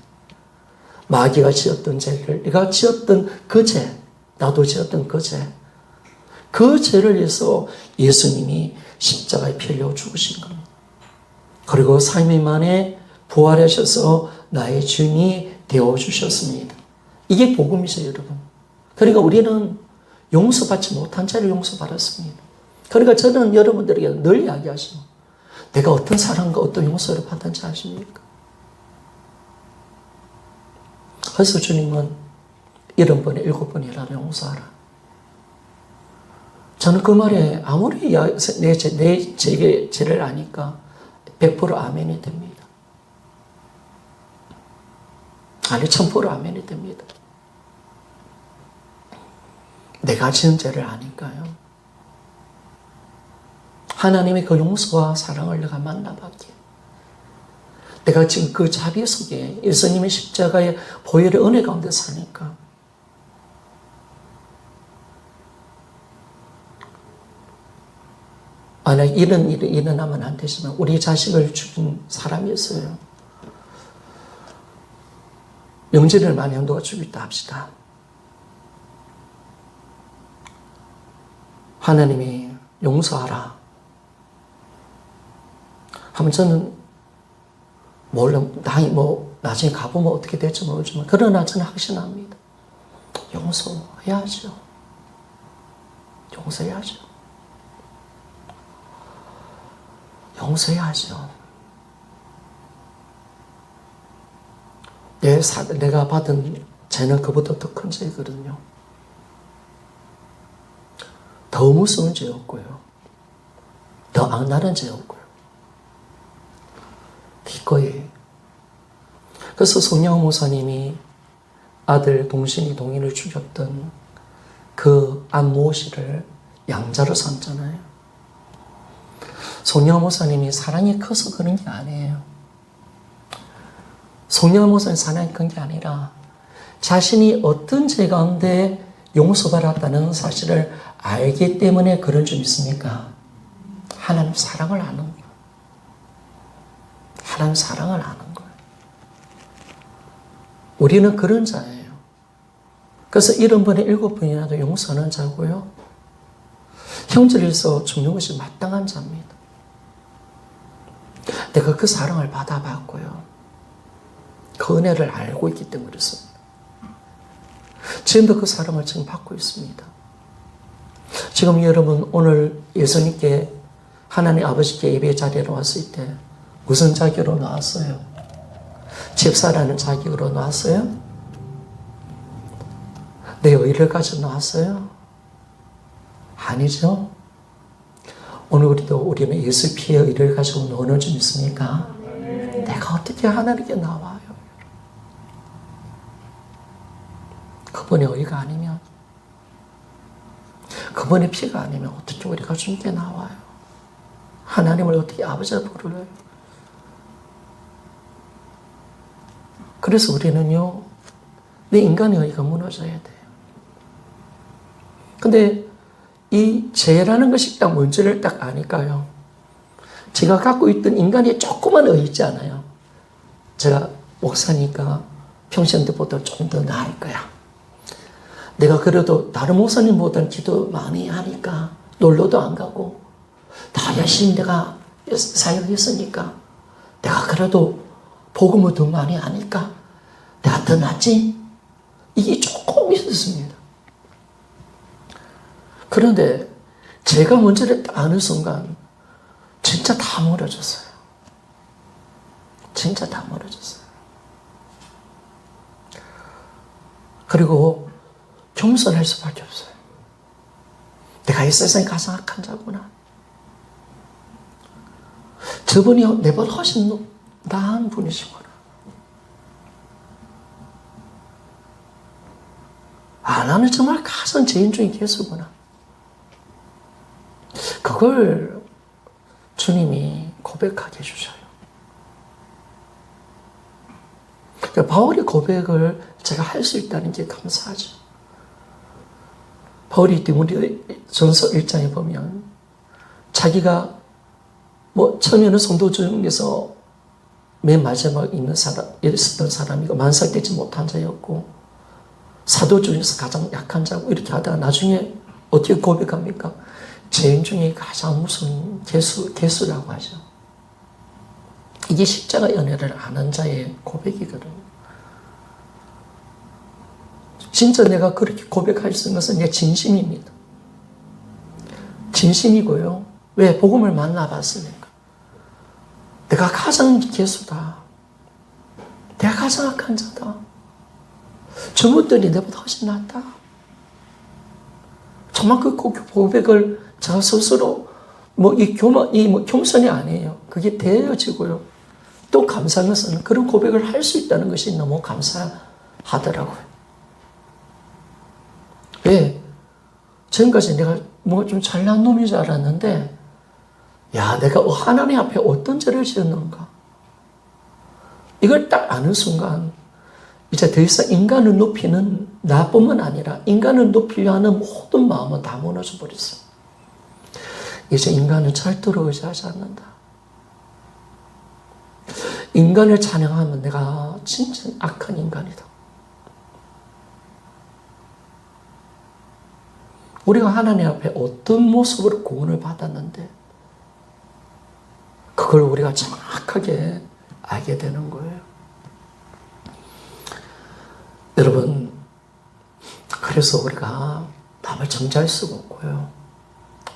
마귀가 지었던 죄를 내가 지었던 그 죄, 나도 지었던 그 죄, 그 죄를 위해서 예수님이 십자가에 피 흘려 죽으신 겁니다. 그리고 3일 만에 부활하셔서 나의 주인이 되어주셨습니다. 이게 복음이죠, 여러분. 그러니까 우리는 용서받지 못한 죄를 용서받았습니다. 그러니까 저는 여러분들에게 늘 이야기하죠. 내가 어떤 사랑과 어떤 용서를 받았는지 아십니까? 그래서 주님은 70번에 7번이라도 용서하라. 저는 그 말에 아무리 내 죄를 아니까 100% 아멘이 됩니다. 아니 1000% 아멘이 됩니다. 내가 지은 죄를 아니까요. 하나님의 그 용서와 사랑을 내가 만나봤기에 내가 지금 그 자비 속에 예수님의 십자가의 보혈의 은혜 가운데 사니까 만약 이런 일이 일어나면 안 되지만 우리 자식을 죽인 사람이었어요. 명절을 많이 한도가 죽였다 합시다. 하나님이 용서하라 하면 저는 나중에 가보면 어떻게 될지 모르지만 그러나 저는 확신합니다. 용서해야죠. 용서해야죠. 용서해야죠. 내가 받은 죄는 그보다 더 큰 죄거든요. 더 무서운 죄였고요. 더 악랄한 죄였고요. 기꺼이. 그래서 송영호 목사님이 아들 동신이 동인을 죽였던 그 안모 씨를 양자로 삼잖아요. 송영환 목사님이 사랑이 커서 그런 게 아니에요. 송영환 목사님 사랑이 큰 게 아니라 자신이 어떤 죄 가운데 용서받았다는 사실을 알기 때문에 그런 줄 믿습니까? 하나님 사랑을 아는 거예요. 하나님 사랑을 아는 거예요. 우리는 그런 자예요. 그래서 70번에 7번이라도 용서하는 자고요. 형제로서 죽는 것이 마땅한 자입니다. 내가 그 사랑을 받아봤고요. 그 은혜를 알고 있기 때문에 그렇습니다. 지금도 그 사랑을 지금 받고 있습니다. 지금 여러분 오늘 예수님께 하나님 아버지께 예배 자리에 왔을 때 무슨 자격으로 나왔어요? 집사라는 자격으로 나왔어요? 내 의를 가지고 나왔어요? 아니죠. 오늘 우리는 예수 피의 의를 가지고 노는 줄 믿습니까? 내가 어떻게 하나님께 나와요? 그분의 의가 아니면, 그분의 피가 아니면 어떻게 우리가 주님께 나와요? 하나님을 어떻게 아버지라 부르요? 그래서 우리는요, 내 인간의 의가 무너져야 돼요. 근데 이 죄라는 것이 딱 뭔지를 딱 아니까요. 제가 갖고 있던 인간의 조그만 의 있잖아요. 제가 목사니까 평신도보다 좀 더 나을 거야. 내가 그래도 다른 목사님보다는 기도 많이 하니까 놀러도 안 가고 다 열심히 내가 사역했으니까 내가 그래도 복음을 더 많이 하니까 내가 더 낫지? 이게 조금 있었습니다. 그런데 제가 문제를 딱 아는 순간 진짜 다 멀어졌어요. 진짜 다 멀어졌어요. 그리고 겸손할 수밖에 없어요. 내가 이 세상에 가장 악한 자구나. 저분이 내보다 훨씬 나은 분이시구나. 아, 나는 정말 가장 죄인 중에 괴수구나. 그걸 주님이 고백하게 해주셔요. 그러니까 바울의 고백을 제가 할 수 있다는 게 감사하죠. 바울이 디모데전서 1장에 보면 자기가 처음에는 성도 중에서 맨 마지막에 있었던 사람이고 만삭되지 못한 자였고 사도 중에서 가장 약한 자고 이렇게 하다가 나중에 어떻게 고백합니까? 죄인 중에 가장 무서운 개수라고 하죠. 이게 십자가 연애를 아는 자의 고백이거든요. 진짜 내가 그렇게 고백할 수 있는 것은 내 진심입니다. 진심이고요. 왜? 복음을 만나봤으니까. 내가 가장 개수다. 내가 가장 악한 자다. 저분들이 내보다 훨씬 낫다. 정말 그 고백을 저 스스로 겸손이 아니에요. 그게 되어지고요. 또 감사한 것은 그런 고백을 할 수 있다는 것이 너무 감사하더라고요. 왜? 지금까지 내가 좀 잘난 놈인 줄 알았는데, 야, 내가 하나님 앞에 어떤 죄를 지었는가? 이걸 딱 아는 순간, 이제 더 이상 인간을 높이는 나뿐만 아니라 인간을 높이려 하는 모든 마음은 다 무너져 버렸어요. 이제 인간은 절대로 의지하지 않는다. 인간을 찬양하면 내가 진짜 악한 인간이다. 우리가 하나님 앞에 어떤 모습으로 구원을 받았는데 그걸 우리가 정확하게 알게 되는 거예요. 여러분, 그래서 우리가 남을 정죄할 수가 없고요.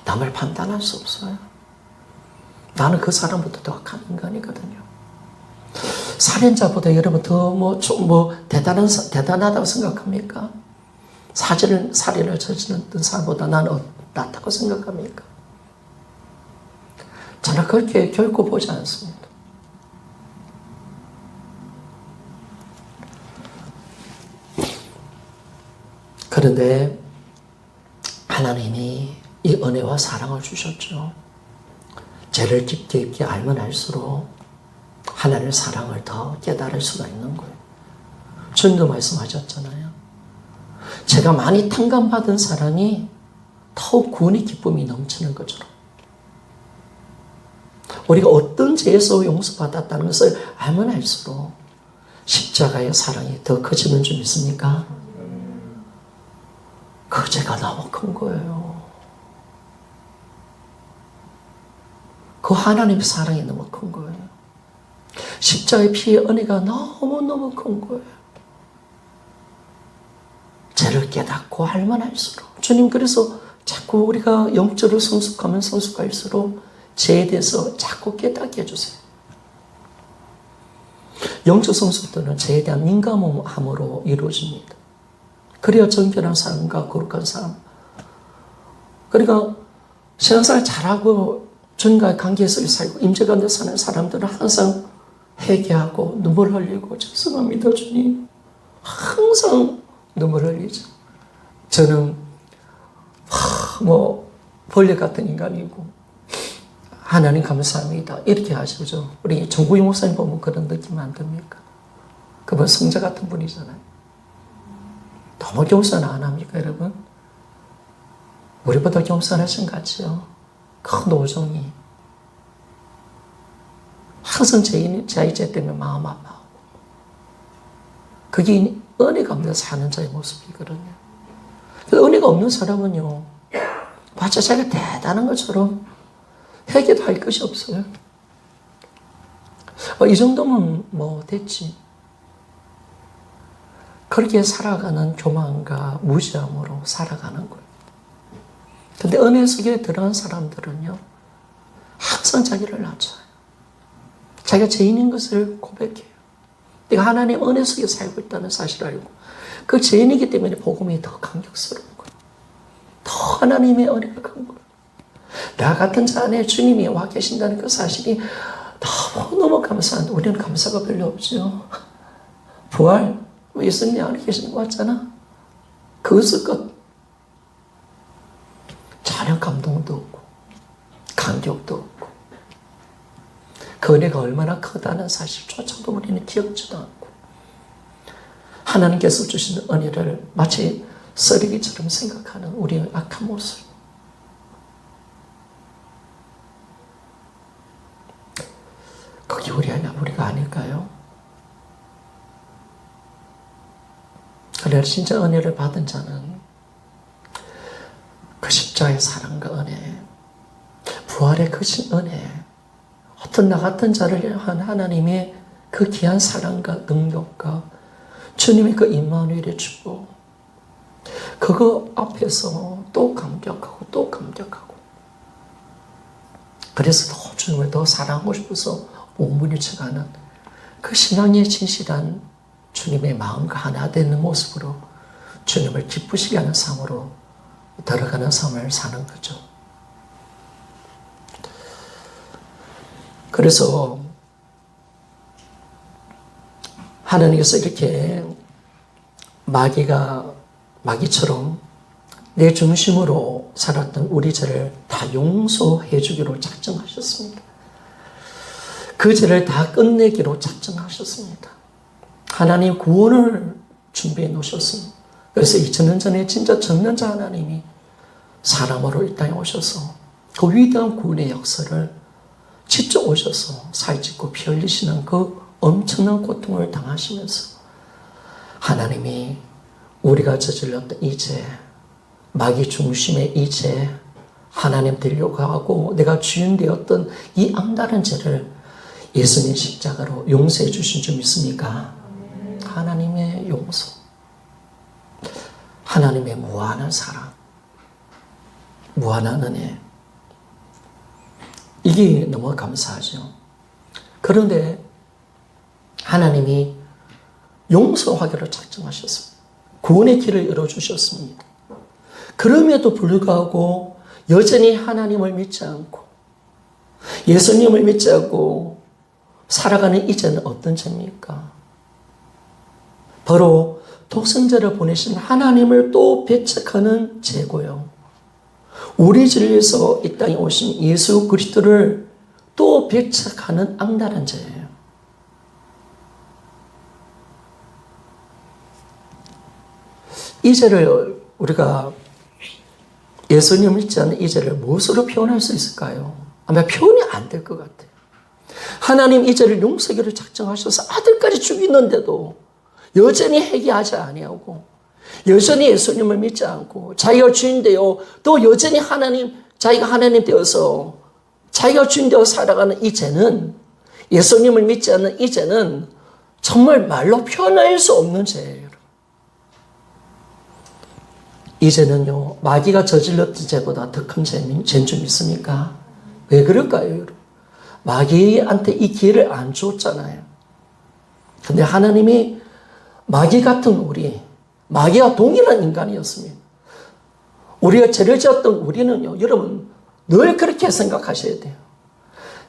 남을 판단할 수 없어요. 나는 그 사람보다 더 악한 인간이거든요. 살인자보다 여러분 더 대단하다고 생각합니까? 살인을 저지른 사람보다 나는 낫다고 생각합니까? 저는 그렇게 결코 보지 않습니다. 그런데 하나님이 이 은혜와 사랑을 주셨죠. 죄를 깊게 알면 알수록 하나님의 사랑을 더 깨달을 수가 있는 거예요. 주님도 말씀하셨잖아요. 제가 많이 탕감받은 사람이 더욱 구원의 기쁨이 넘치는 것처럼 우리가 어떤 죄에서 용서받았다는 것을 알면 알수록 십자가의 사랑이 더 커지는 줄 믿습니까? 그 죄가 너무 큰 거예요. 그 하나님의 사랑이 너무 큰 거예요. 십자가의 피의 은혜가 너무너무 큰 거예요. 죄를 깨닫고 알면 알수록 주님 그래서 자꾸 우리가 영적으로 성숙하면 성숙할수록 죄에 대해서 자꾸 깨닫게 해주세요. 영적 성숙도는 죄에 대한 민감함으로 이루어집니다. 그래야 정결한 삶과 거룩한 삶. 그러니까 신앙생활 잘하고 주님과의 관계에서 살고 임재 가운데 사는 사람들은 항상 회개하고 눈물 흘리고 죄송합니다 주님. 항상 눈물 흘리죠. 저는 벌레 같은 인간이고 하나님 감사합니다. 이렇게 하시죠. 우리 정구희 목사님 보면 그런 느낌 안 듭니까? 그분 성자 같은 분이잖아요. 너무 겸손 안 합니까 여러분? 우리보다 겸손하신 것 같죠? 큰 오종이 항상 자기 죄 때문에 마음 아파하고 그게 은혜가 없는 사는 자의 모습이거든요. 은혜가 없는 사람은요 마치 자기가 대단한 것처럼 회개도 할 것이 없어요. 이 정도면 됐지. 그렇게 살아가는 교만과 무지함으로 살아가는 거예요. 근데 은혜 속에 들어간 사람들은요 항상 자기를 낮춰요. 자기가 죄인인 것을 고백해요. 내가 하나님 은혜 속에 살고 있다는 사실을 알고 그 죄인이기 때문에 복음이 더 감격스러운 거예요. 더 하나님의 은혜가 큰 거예요. 나 같은 자 안에 주님이 와 계신다는 그 사실이 너무너무 감사한데 우리는 감사가 별로 없죠. 부활, 예수님이 안에 계시는 거 같잖아. 그것을 끝. 전혀 감동도 없고 감격도 없고 그 은혜가 얼마나 크다는 사실조차도 우리는 기억지도 않고 하나님께서 주시는 은혜를 마치 쓰레기처럼 생각하는 우리의 악한 모습. 그게 우리가 아닐까요? 그래야 진짜 은혜를 받은 자는 그 십자가의 사랑과 은혜, 부활의 크신 은혜, 어떤 나 같은 자를 향한 하나님의 그 귀한 사랑과 능력과 주님의 그 임마누엘의 축복, 그거 앞에서 또 감격하고 또 감격하고 그래서 더 주님을 더 사랑하고 싶어서 몸부림쳐가는 그 신앙의 진실한 주님의 마음과 하나 되는 모습으로 주님을 기쁘시게 하는 삶으로 들어가는 삶을 사는 거죠. 그래서 하나님께서 이렇게 마귀처럼 내 중심으로 살았던 우리 죄를 다 용서해 주기로 작정하셨습니다. 그 죄를 다 끝내기로 작정하셨습니다. 하나님 구원을 준비해 놓으셨습니다. 그래서 2000년 전에 진짜 전능자 하나님이 사람으로 이 땅에 오셔서 그 위대한 구원의 역사를 직접 오셔서 살짓고 피 흘리시는 그 엄청난 고통을 당하시면서 하나님이 우리가 저질렀던 이 죄, 마귀 중심의 이 죄, 하나님 되려고 하고 내가 주인 되었던 이 악랄한 죄를 예수님 십자가로 용서해 주신 줄 믿습니까? 하나님의 용서, 하나님의 무한한 사랑, 무한한 은혜, 이게 너무 감사하죠. 그런데 하나님이 용서하기로 작정하셨습니다. 구원의 길을 열어주셨습니다. 그럼에도 불구하고 여전히 하나님을 믿지 않고 예수님을 믿지 않고 살아가는 이 죄는 어떤 죄입니까? 바로 독생자를 보내신 하나님을 또 배척하는 죄고요. 우리 진리에서 이 땅에 오신 예수 그리스도를 또 배척하는 악랄한 죄예요. 이 죄를 우리가 예수님을 믿지 않는 이 죄를 무엇으로 표현할 수 있을까요? 아마 표현이 안 될 것 같아요. 하나님 이 죄를 용서하기로 작정하셔서 아들까지 죽이는데도 여전히 회개하지 아니하고 여전히 예수님을 믿지 않고 자기가 주인 되어 또 여전히 자기가 하나님 되어서 자기가 주인 되어 살아가는 이 죄는, 예수님을 믿지 않는 이 죄는 정말 말로 표현할 수 없는 죄예요. 이 죄는요, 마귀가 저질렀던 죄보다 더 큰 죄인 줄 믿습니까? 왜 그럴까요, 여러분? 마귀한테 이 기회를 안 줬잖아요. 근데 하나님이 마귀 같은 마귀와 동일한 인간이었습니다. 우리가 죄를 지었던 우리는요, 여러분, 늘 그렇게 생각하셔야 돼요.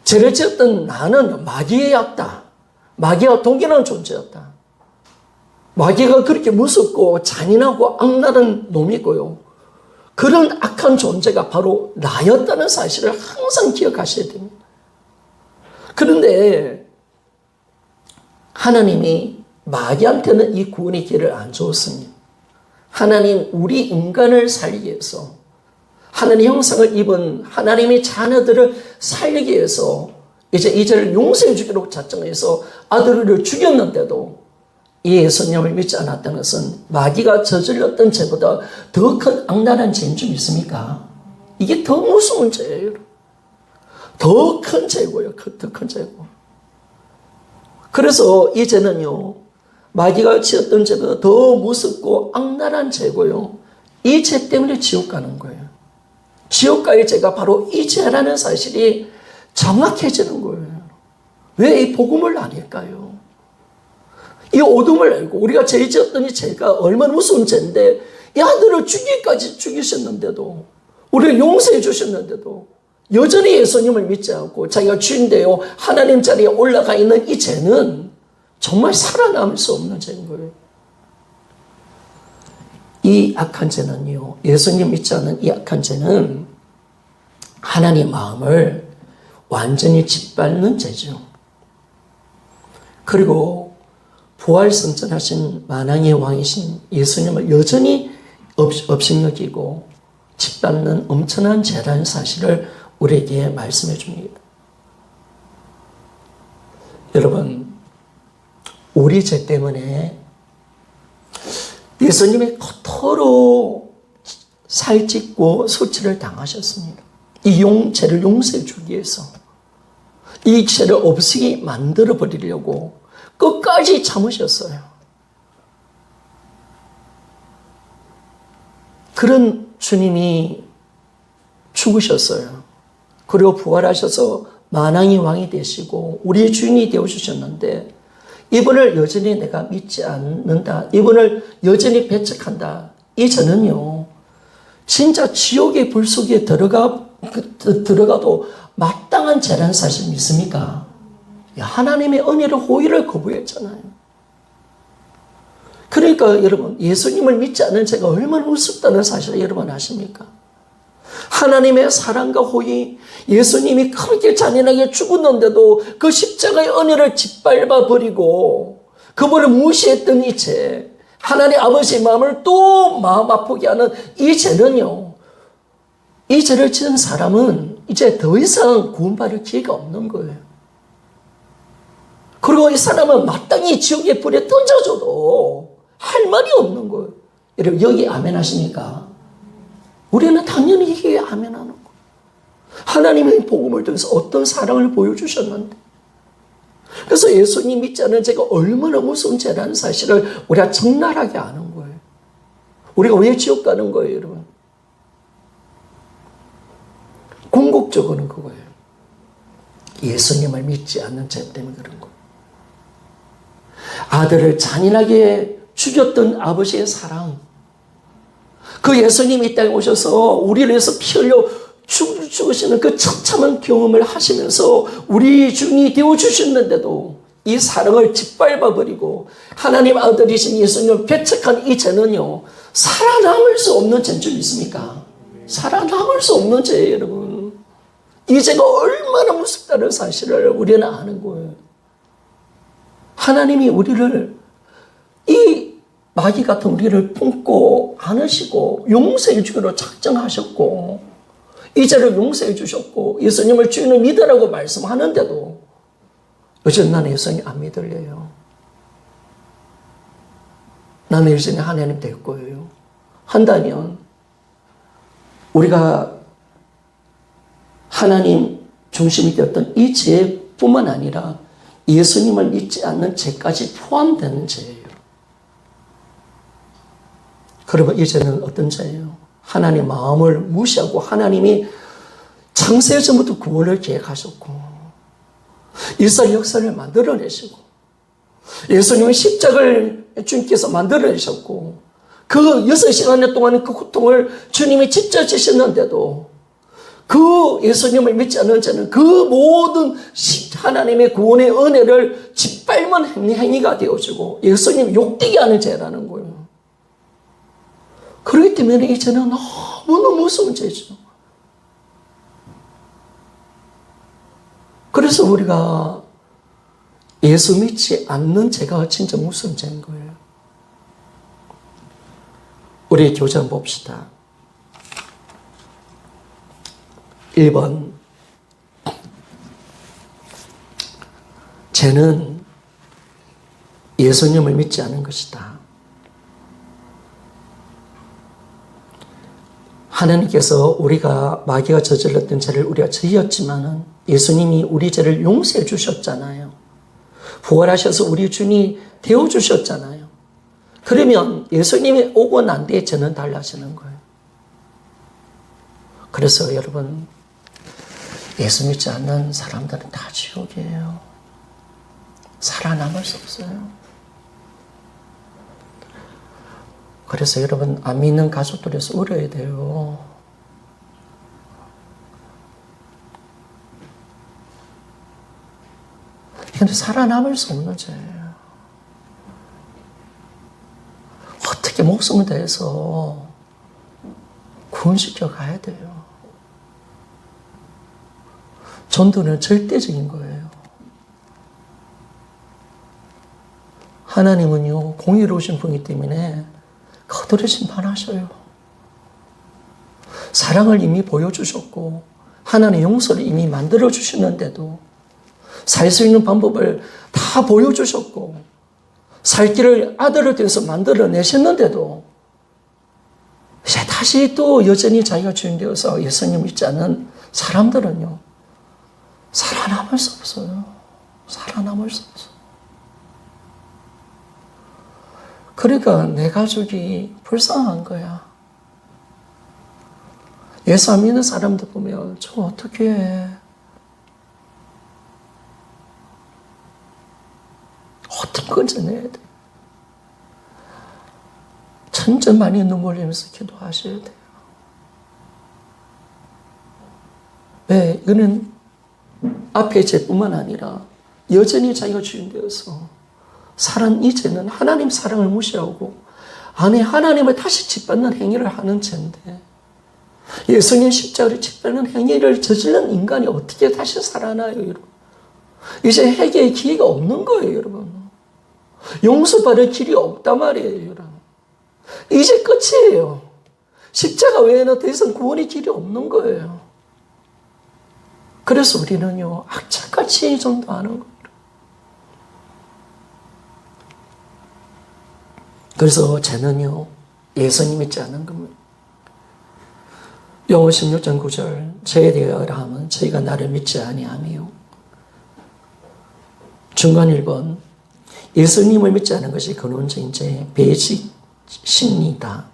죄를 지었던 나는 마귀였다. 마귀와 동일한 존재였다. 마귀가 그렇게 무섭고 잔인하고 악랄한 놈이고요. 그런 악한 존재가 바로 나였다는 사실을 항상 기억하셔야 됩니다. 그런데 하나님이 마귀한테는 이 구원의 기회를 안 주었습니다. 하나님, 우리 인간을 살리기 위해서, 하나님의 형상을 입은 하나님의 자녀들을 살리기 위해서 이제 이 죄를 용서해 주기로 작정해서 아들을 죽였는데도 이 예수님을 믿지 않았다는 것은 마귀가 저질렀던 죄보다 더 큰 악랄한 죄인 줄 믿습니까? 이게 더 무서운 죄예요. 더 큰 죄고요. 더 큰 죄고. 그래서 이 죄는요, 마귀가 지었던 죄보다 더 무섭고 악랄한 죄고요. 이 죄 때문에 지옥 가는 거예요. 지옥 가의 죄가 바로 이 죄라는 사실이 정확해지는 거예요. 왜 이 복음을 아닐까요? 이 어둠을 알고 우리가 죄 지었던 이 죄가 얼마나 무서운 죄인데 이 아들을 죽이기까지 죽이셨는데도, 우리를 용서해 주셨는데도 여전히 예수님을 믿지 않고 자기가 주인 되어 하나님 자리에 올라가 있는 이 죄는 정말 살아남을 수 없는 죄인 거예요. 이 악한 죄는요, 예수님 믿지 않는 이 악한 죄는 하나님의 마음을 완전히 짓밟는 죄죠. 그리고 부활승천하신 만왕의 왕이신 예수님을 여전히 업신여기고 짓밟는 엄청난 죄라는 사실을 우리에게 말씀해 줍니다. 여러분, 우리 죄 때문에 예수님이 그토록 살찌고 수치를 당하셨습니다. 이 죄를 용서해 주기 위해서, 이 죄를 없이 만들어 버리려고 끝까지 참으셨어요. 그런 주님이 죽으셨어요. 그리고 부활하셔서 만왕의 왕이 되시고 우리의 주인이 되어주셨는데, 이분을 여전히 내가 믿지 않는다, 이분을 여전히 배척한다, 이 죄는요, 진짜 지옥의 불 속에 들어가도 마땅한 죄라는 사실 믿습니까? 하나님의 은혜를, 호의를 거부했잖아요. 그러니까 여러분, 예수님을 믿지 않는 죄가 얼마나 무섭다는 사실을 여러분 아십니까? 하나님의 사랑과 호의, 예수님이 그렇게 잔인하게 죽었는데도 그 십자가의 은혜를 짓밟아 버리고 그분을 무시했던 이 죄, 하나님 아버지의 마음을 또 마음 아프게 하는 이 죄는요, 이 죄를 지은 사람은 이제 더 이상 구원받을 기회가 없는 거예요. 그리고 이 사람은 마땅히 지옥의 불에 던져줘도 할 말이 없는 거예요. 여러분, 여기 아멘 하십니까? 우리는 당연히 이게 아멘 하는 거예요. 하나님의 복음을 통해서 어떤 사랑을 보여주셨는데, 그래서 예수님 믿지 않는 죄가 얼마나 무서운 죄라는 사실을 우리가 적나라하게 아는 거예요. 우리가 왜 지옥 가는 거예요, 여러분? 궁극적으로는 그거예요. 예수님을 믿지 않는 죄 때문에 그런 거예요. 아들을 잔인하게 죽였던 아버지의 사랑, 그 예수님이 이 땅에 오셔서 우리를 위해서 피 흘려 죽으시는 그 처참한 경험을 하시면서 우리 주인이 되어주셨는데도 이 사랑을 짓밟아버리고 하나님 아들이신 예수님을 배척한 이 죄는요, 살아남을 수 없는 죄인 줄 믿습니까? 살아남을 수 없는 죄예요, 여러분. 이 죄가 얼마나 무섭다는 사실을 우리는 아는 거예요. 하나님이 우리를, 이 마귀 같은 우리를 품고 안으시고 용서해 주기로 작정하셨고, 이 죄를 용서해 주셨고 예수님을 주인을 믿으라고 말씀하는데도 여전히 나는 예수님 안 믿을래요. 나는 여전히 하나님 될 거예요. 한다면 우리가 하나님 중심이 되었던 이 죄뿐만 아니라 예수님을 믿지 않는 죄까지 포함되는 죄예요. 그러면 이 죄는 어떤 죄예요? 하나님의 마음을 무시하고 하나님이 창세 전부터 구원을 계획하셨고 이스라엘 역사를 만들어내시고 예수님의 십자가를 주님께서 만들어내셨고 그 6시간 동안 그 고통을 주님이 직접 지셨는데도 그 예수님을 믿지 않는 자는 그 모든 하나님의 구원의 은혜를 짓밟는 행위가 되어지고 예수님 욕되게 하는 죄라는 거예요. 그렇기 때문에 이 죄는 너무너무 무서운 죄죠. 그래서 우리가 예수 믿지 않는 죄가 진짜 무서운 죄인 거예요. 우리 교재 한번 봅시다. 1번. 죄는 예수님을 믿지 않은 것이다. 하나님께서 우리가 마귀가 저질렀던 죄를 우리가 저질렀지만은 예수님이 우리 죄를 용서해 주셨잖아요. 부활하셔서 우리 주님이 되어 주셨잖아요. 그러면 예수님이 오고 난 뒤에 죄는 달라지는 거예요. 그래서 여러분, 예수 믿지 않는 사람들은 다 지옥이에요. 살아남을 수 없어요. 그래서 여러분, 안 믿는 가족들에서 울어야 돼요. 근데 살아남을 수 없는 죄예요. 어떻게 목숨을 다해서 구원시켜 가야 돼요. 전도는 절대적인 거예요. 하나님은요, 공의로우신 분이기 때문에 거들어 심판하셔요. 사랑을 이미 보여주셨고 하나님의 용서를 이미 만들어 주시는데도 살 수 있는 방법을 다 보여주셨고 살 길을 아들을 통해서 만들어내셨는데도 이제 다시 또 여전히 자기가 주인 되어서 예수님 믿지 않는 사람들은요, 살아남을 수 없어요. 살아남을 수 없어요. 그러니까 내 가족이 불쌍한 거야. 예수 안 믿는 사람들 보면 저 어떻게 해? 어떤 건져내야 돼? 천천만이 눈물 흘리면서 기도하셔야 돼요. 왜? 이거는 앞의 죄뿐만 아니라 여전히 자기가 주인 되어서 살은 이 죄는 하나님 사랑을 무시하고 안에 하나님을 다시 짓밟는 행위를 하는 죄인데 예수님 십자가를 짓밟는 행위를 저지른 인간이 어떻게 다시 살아나요, 여러분? 이제 회개의 기회가 없는 거예요, 여러분. 용서받을 길이 없단 말이에요, 여러분. 이제 끝이에요. 십자가 외에는 더 이상 구원의 길이 없는 거예요. 그래서 우리는요, 악착같이 전도하는 거예요. 그래서 죄는요, 예수님 믿지 않는 겁니다. 요한 16장 9절, 죄에 대하여 하면 저희가 나를 믿지 아니하며. 중간 1번, 예수님을 믿지 않은 것이 근원적인 죄, 배식, 심리다.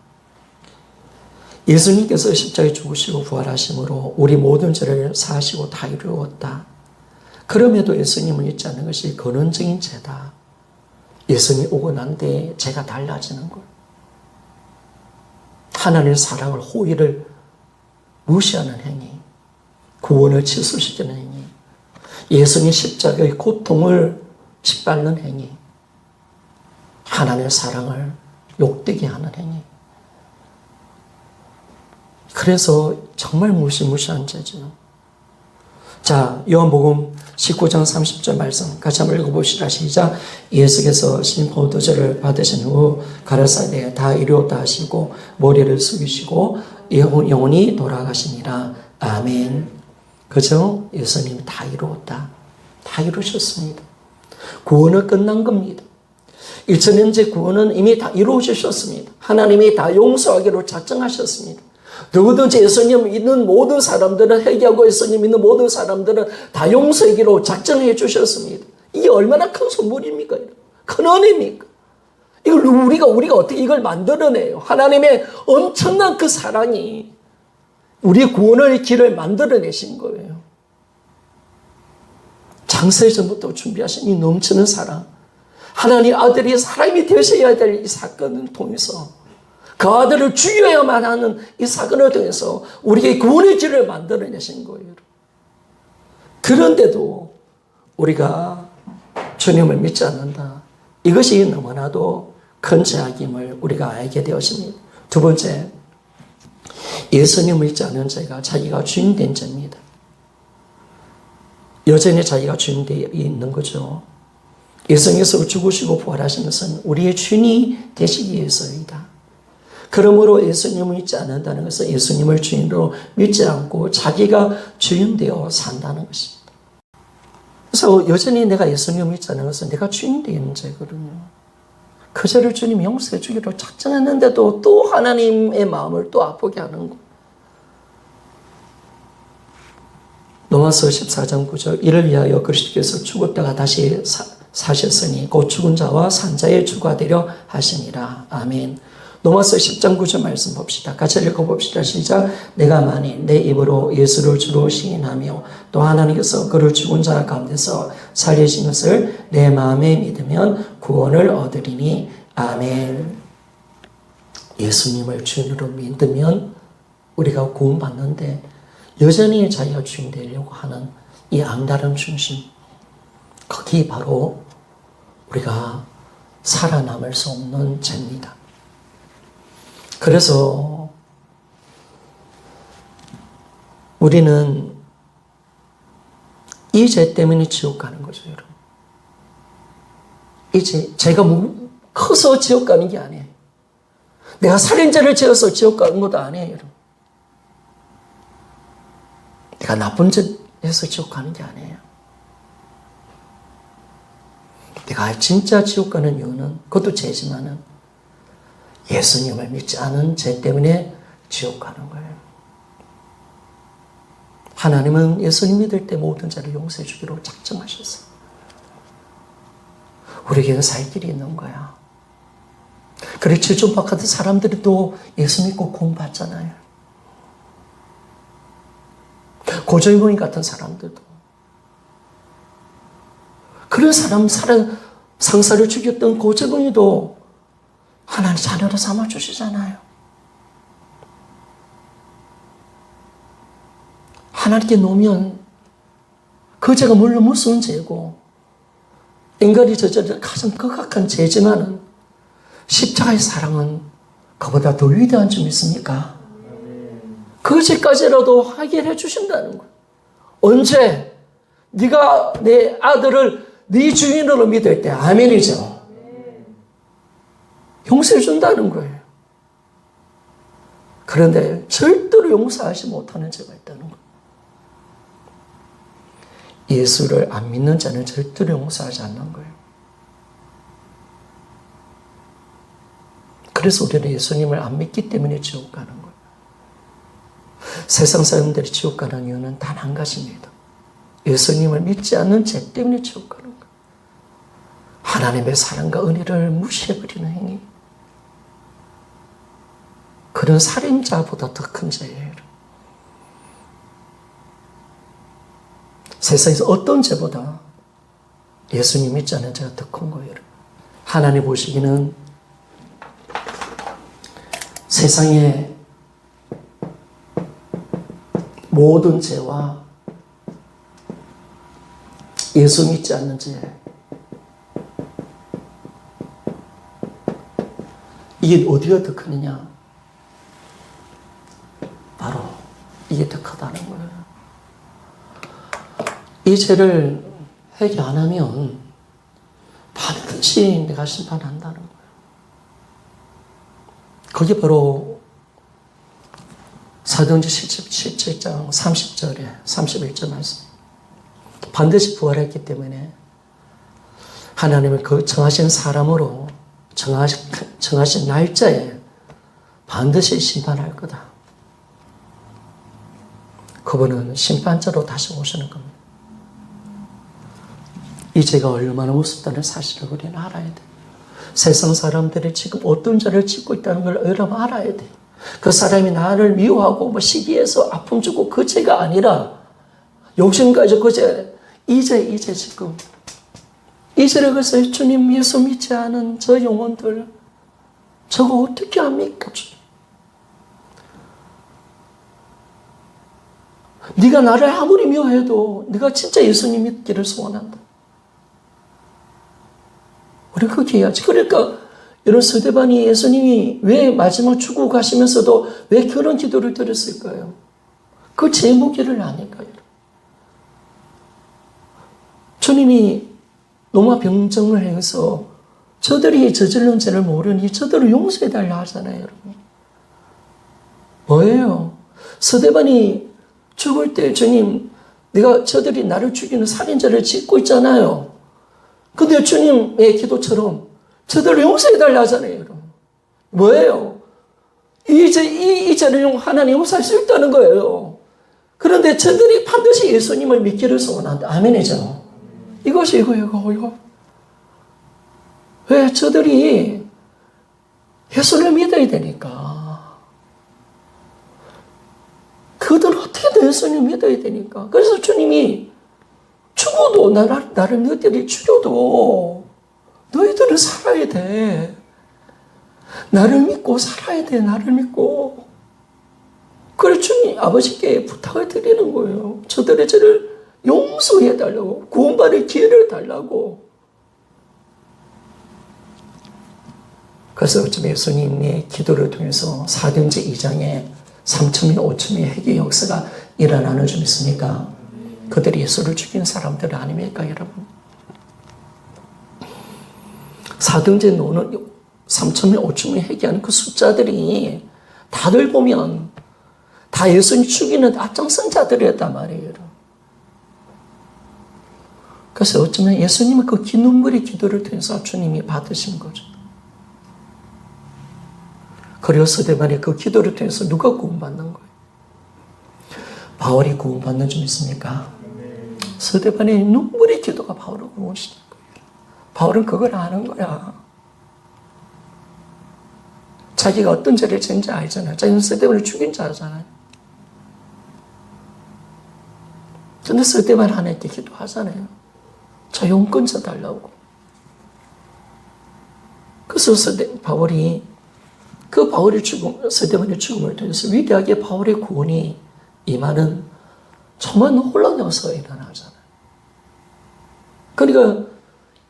예수님께서 십자가에 죽으시고 부활하심으로 우리 모든 죄를 사하시고 다 이루었다. 그럼에도 예수님을 믿지 않는 것이 근원적인 죄다. 예수님이 오고 난 뒤에 죄가 달라지는 거예요. 하나님의 사랑을, 호의를 무시하는 행위, 구원을 취소시키는 행위, 예수님 십자가의 고통을 짓밟는 행위, 하나님의 사랑을 욕되게 하는 행위. 그래서 정말 무시무시한 죄죠. 자, 요한복음 19장 30절 말씀 같이 한번 읽어봅시다. 시작. 예수께서 신포도주를 받으신 후 가라사대 다 이루었다 하시고 머리를 숙이시고 영원히 돌아가시니라. 아멘. 그죠? 예수님이 다 이루었다. 다 이루셨습니다. 구원은 끝난 겁니다. 2000년째 구원은 이미 다 이루어지셨습니다. 하나님이 다 용서하기로 작정하셨습니다. 누구든지 예수님 믿는 모든 사람들은, 회개하고 예수님 믿는 모든 사람들은 다 용서하기로 작정해 주셨습니다. 이게 얼마나 큰 선물입니까? 큰 은혜입니까? 이걸 우리가 어떻게 이걸 만들어내요? 하나님의 엄청난 그 사랑이 우리 구원의 길을 만들어내신 거예요. 창세전부터 준비하신 이 넘치는 사랑, 하나님 아들이 사람이 되셔야 될 이 사건을 통해서, 그 아들을 죽여야만 하는 이 사건을 통해서 우리에게 구원의 길을 만들어내신 거예요. 그런데도 우리가 주님을 믿지 않는다. 이것이 너무나도 큰 죄악임을 우리가 알게 되었습니다. 두 번째, 예수님을 믿지 않는 죄가 자기가 주인 된 죄입니다. 여전히 자기가 주인 되어 있는 거죠. 예수님께서 죽으시고 부활하신 것은 우리의 주인이 되시기 위해서이다. 그러므로 예수님을 믿지 않는다는 것은 예수님을 주인으로 믿지 않고 자기가 주인 되어 산다는 것입니다. 그래서 여전히 내가 예수님을 믿지 않는 것은 내가 주인 되는 죄거든요. 그 죄를 주님이 용서해 주기로 작정했는데도 또 하나님의 마음을 또 아프게 하는 것. 로마서 14장 9절 이를 위하여 그리스도께서 죽었다가 다시 사셨으니 곧 죽은 자와 산 자의 주가 되려 하시니라. 아멘. 로마서 10장 9절 말씀 봅시다. 같이 읽어봅시다. 시작. 내가 만일 내 입으로 예수를 주로 시인하며 또 하나님께서 그를 죽은 자 가운데서 살리신 것을 내 마음에 믿으면 구원을 얻으리니. 아멘. 예수님을 주인으로 믿으면 우리가 구원받는데 여전히 자기가 주인 되려고 하는 이 악랄한 중심, 거기 바로 우리가 살아남을 수 없는 죄입니다. 그래서 우리는 이 죄 때문에 지옥 가는 거죠, 여러분. 이 죄가 커서 지옥 가는 게 아니에요. 내가 살인죄를 지어서 지옥 가는 것도 아니에요, 여러분. 내가 나쁜 짓 해서 지옥 가는 게 아니에요. 내가 진짜 지옥 가는 이유는 그것도 죄지만은 예수님을 믿지 않은 죄 때문에 지옥 가는 거예요. 하나님은 예수님 믿을 때 모든 죄를 용서해 주기로 작정하셨어요. 우리에게는 살 길이 있는 거야. 그래 질존박하던 사람들이 또 예수 믿고 구원받잖아요. 고절봉이 같은 사람들도. 그런 사람, 상사를 죽였던 고절봉이도 하나님 자녀로 삼아주시잖아요. 하나님께 놓으면 그 죄가 물론 무서운 죄고 인간이 저지른 가장 극악한 죄지만은 십자가의 사랑은 그보다 더 위대한 점이 있습니까? 그 죄까지라도 해결해 주신다는 거예요. 언제? 네가 내 아들을 네 주인으로 믿을 때. 아멘이죠. 용서해 준다는 거예요. 그런데 절대로 용서하지 못하는 죄가 있다는 거예요. 예수를 안 믿는 자는 절대로 용서하지 않는 거예요. 그래서 우리는 예수님을 안 믿기 때문에 지옥 가는 거예요. 세상 사람들이 지옥 가는 이유는 단 한 가지입니다. 예수님을 믿지 않는 죄 때문에 지옥 가는 거예요. 하나님의 사랑과 은혜를 무시해버리는 행위. 그런 살인자보다 더 큰 죄예요. 세상에서 어떤 죄보다 예수님 믿지 않는 죄가 더 큰 거예요. 하나님 보시기는 세상의 모든 죄와 예수 믿지 않는 죄, 이게 어디가 더 크느냐? 바로 이게 더 크다는 거예요. 이 죄를 회개 안 하면 반드시 내가 심판한다는 거예요. 그게 바로 사도행전 17장 30절에 31절 말씀. 반드시 부활했기 때문에 하나님은 그 정하신 사람으로 정하신 날짜에 반드시 심판할 거다. 그분은 심판자로 다시 오시는 겁니다. 이 죄가 얼마나 무섭다는 사실을 우리는 알아야 돼. 세상 사람들이 지금 어떤 죄를 짓고 있다는 걸 여러분 알아야 돼. 그 사람이 나를 미워하고 시기해서 아픔 주고 그 죄가 아니라 욕심까지 그 죄, 이 죄 지금 이 죄를 그래서 주님 예수 믿지 않은 저 영혼들 저거 어떻게 합니까? 네가 나를 아무리 미워해도 네가 진짜 예수님 믿기를 소원한다. 우리 그렇게 해야지. 그러니까 이런 스데반이 예수님이 왜 마지막 죽고 가시면서도 왜 그런 기도를 드렸을까요? 그 제목이를 아니까요. 주님이 노마 병정을 해서 저들이 저질른 죄를 모르니 저들을 용서해달라 하잖아요, 여러분. 뭐예요? 스데반이 죽을 때 주님, 내가 저들이 나를 죽이는 살인죄를 짓고 있잖아요. 근데 주님의 기도처럼 저들을 용서해달라 하잖아요, 여러분. 뭐예요? 이 죄를 하나님 용서할 수 있다는 거예요. 그런데 저들이 반드시 예수님을 믿기를 소원한다. 아멘이죠. 이것이 이거. 왜 저들이 예수를 믿어야 되니까. 그들은 어떻게든 예수님 믿어야 되니까. 그래서 주님이 죽어도 나를 너희들이 죽여도 너희들은 살아야 돼. 나를 믿고 살아야 돼. 나를 믿고. 그래서 주님 아버지께 부탁을 드리는 거예요. 저들의 죄를 용서해달라고. 구원받을 기회를 달라고. 그래서 어쩌면 예수님의 기도를 통해서 사도행전 2장에 3천명, 5천명의 회개 역사가 일어나는 줄 믿습니까? 그들이 예수를 죽인 사람들 아닙니까, 여러분? 사도행전에 오는 3천명, 5천명 회개하는 그 숫자들이 다들 보면 다 예수님 죽이는 앞장선 자들이었단 말이에요, 여러분. 그래서 어쩌면 예수님은 그 눈물의 기도를 통해서 주님이 받으신 거죠. 그리고 스데반의 그 기도를 통해서 누가 구원받는 거예요? 바울이 구원받는 줄 믿습니까? 스데반의 눈물의 기도가 바울을 구원시키는 거예요. 바울은 그걸 아는 거야. 자기가 어떤 죄를 지은지 알잖아요. 자기는 스데반을 죽인 자잖아요. 근데 스데반 하나님께 기도하잖아요. 저 용건져 달라고. 그래서 바울이 스데반의 죽음을 통해서 위대하게 바울의 구원이 임하는 정말 혼란스러워서 일어나잖아요. 그러니까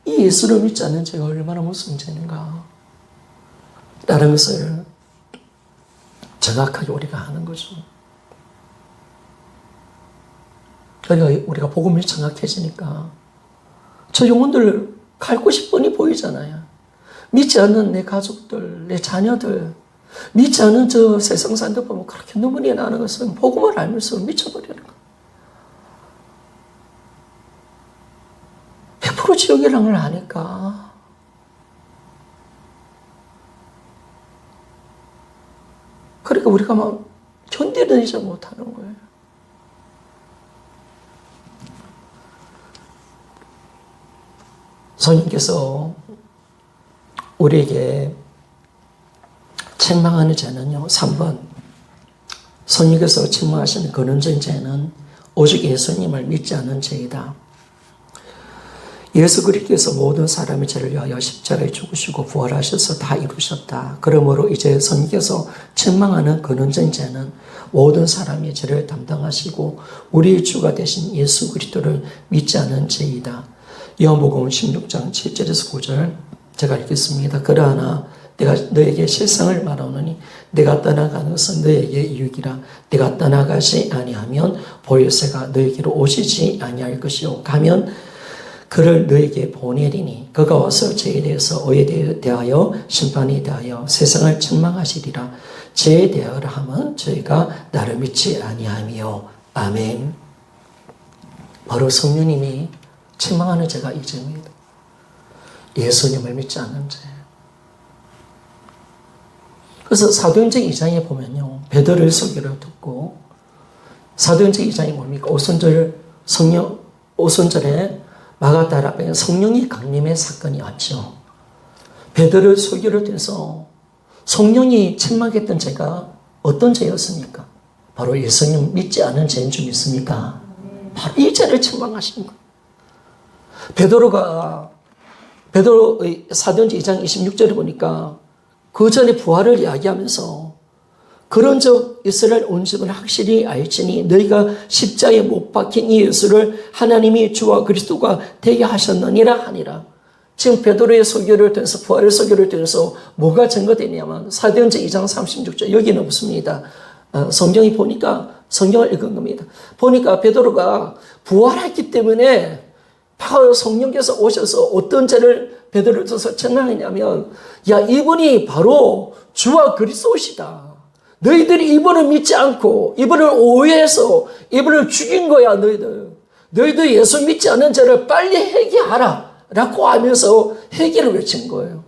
이 예수를 믿지 않는 죄가 얼마나 무서운 죄인가 라는 것을 정확하게 우리가 아는 거죠. 그러니까 우리가 복음이 정확해지니까 저 영혼들 갈 곳이 뻔히 보이잖아요. 믿지 않는 내 가족들, 내 자녀들, 믿지 않는 저 세상 사람들 보면 그렇게 눈물이 나는 것은 복음을 알면서 미쳐버리는 거예요. 100% 지옥이라는 걸 아니까. 그러니까 우리가 막 견디지 못하는 거예요. 성령께서 우리에게 책망하는 죄는요, 3번. 성령께서 책망하시는 근원적인 죄는 오직 예수님을 믿지 않은 죄이다. 예수 그리스도께서 모든 사람의 죄를 위하여 십자가에 죽으시고 부활하셔서 다 이루셨다. 그러므로 이제 성령께서 책망하는 근원적인 죄는 모든 사람의 죄를 담당하시고 우리의 주가 되신 예수 그리스도를 믿지 않은 죄이다. 요한복음 16장 7절에서 9절 제가 읽겠습니다. 그러나 내가 너에게 실상을 말하노니 내가 떠나가는 것은 너에게 유익이라. 내가 떠나가지 아니하면 보혈새가 너에게로 오시지 아니할 것이요 가면 그를 너에게 보내리니 그가 와서 죄에 대해서 의에 대하여 심판에 대하여 세상을 책망하시리라. 죄에 대하여 하면 저희가 나를 믿지 아니하며. 아멘. 바로 성령님이 책망하는 죄가 이 죄입니다. 예수님을 믿지 않는 죄. 그래서 사도행전 2장에 보면요, 베드로의 설교를 듣고 사도행전 2장이 뭡니까? 오순절에 마가다라 앞에 성령이 강림의 사건이 왔죠. 베드로의 설교를 통해서 성령이 책망했던 죄가 어떤 죄였습니까? 바로 예수님 믿지 않은 죄인 줄 믿습니까? 바로 이 죄를 책망하신 거예요. 베드로의 사도행전 2장 26절에 보니까 그 전에 부활을 이야기하면서 그런 적 이스라엘 온 집은 확실히 알지니 너희가 십자가에 못 박힌 이 예수를 하나님이 주와 그리스도가 되게 하셨느니라 하니라. 지금 베드로의 설교를 통해서 부활의 설교를 통해서 뭐가 증거되냐면 사도행전 2장 36절 여기는 없습니다. 성경이 보니까 성경을 읽은 겁니다. 보니까 베드로가 부활했기 때문에 바로 성령께서 오셔서 어떤 죄를 베드로를 통해서 책망했냐면 야 이분이 바로 주와 그리스도시다. 너희들이 이분을 믿지 않고 이분을 오해해서 이분을 죽인 거야. 너희들 예수 믿지 않는 죄를 빨리 회개하라 라고 하면서 회개를 외친 거예요.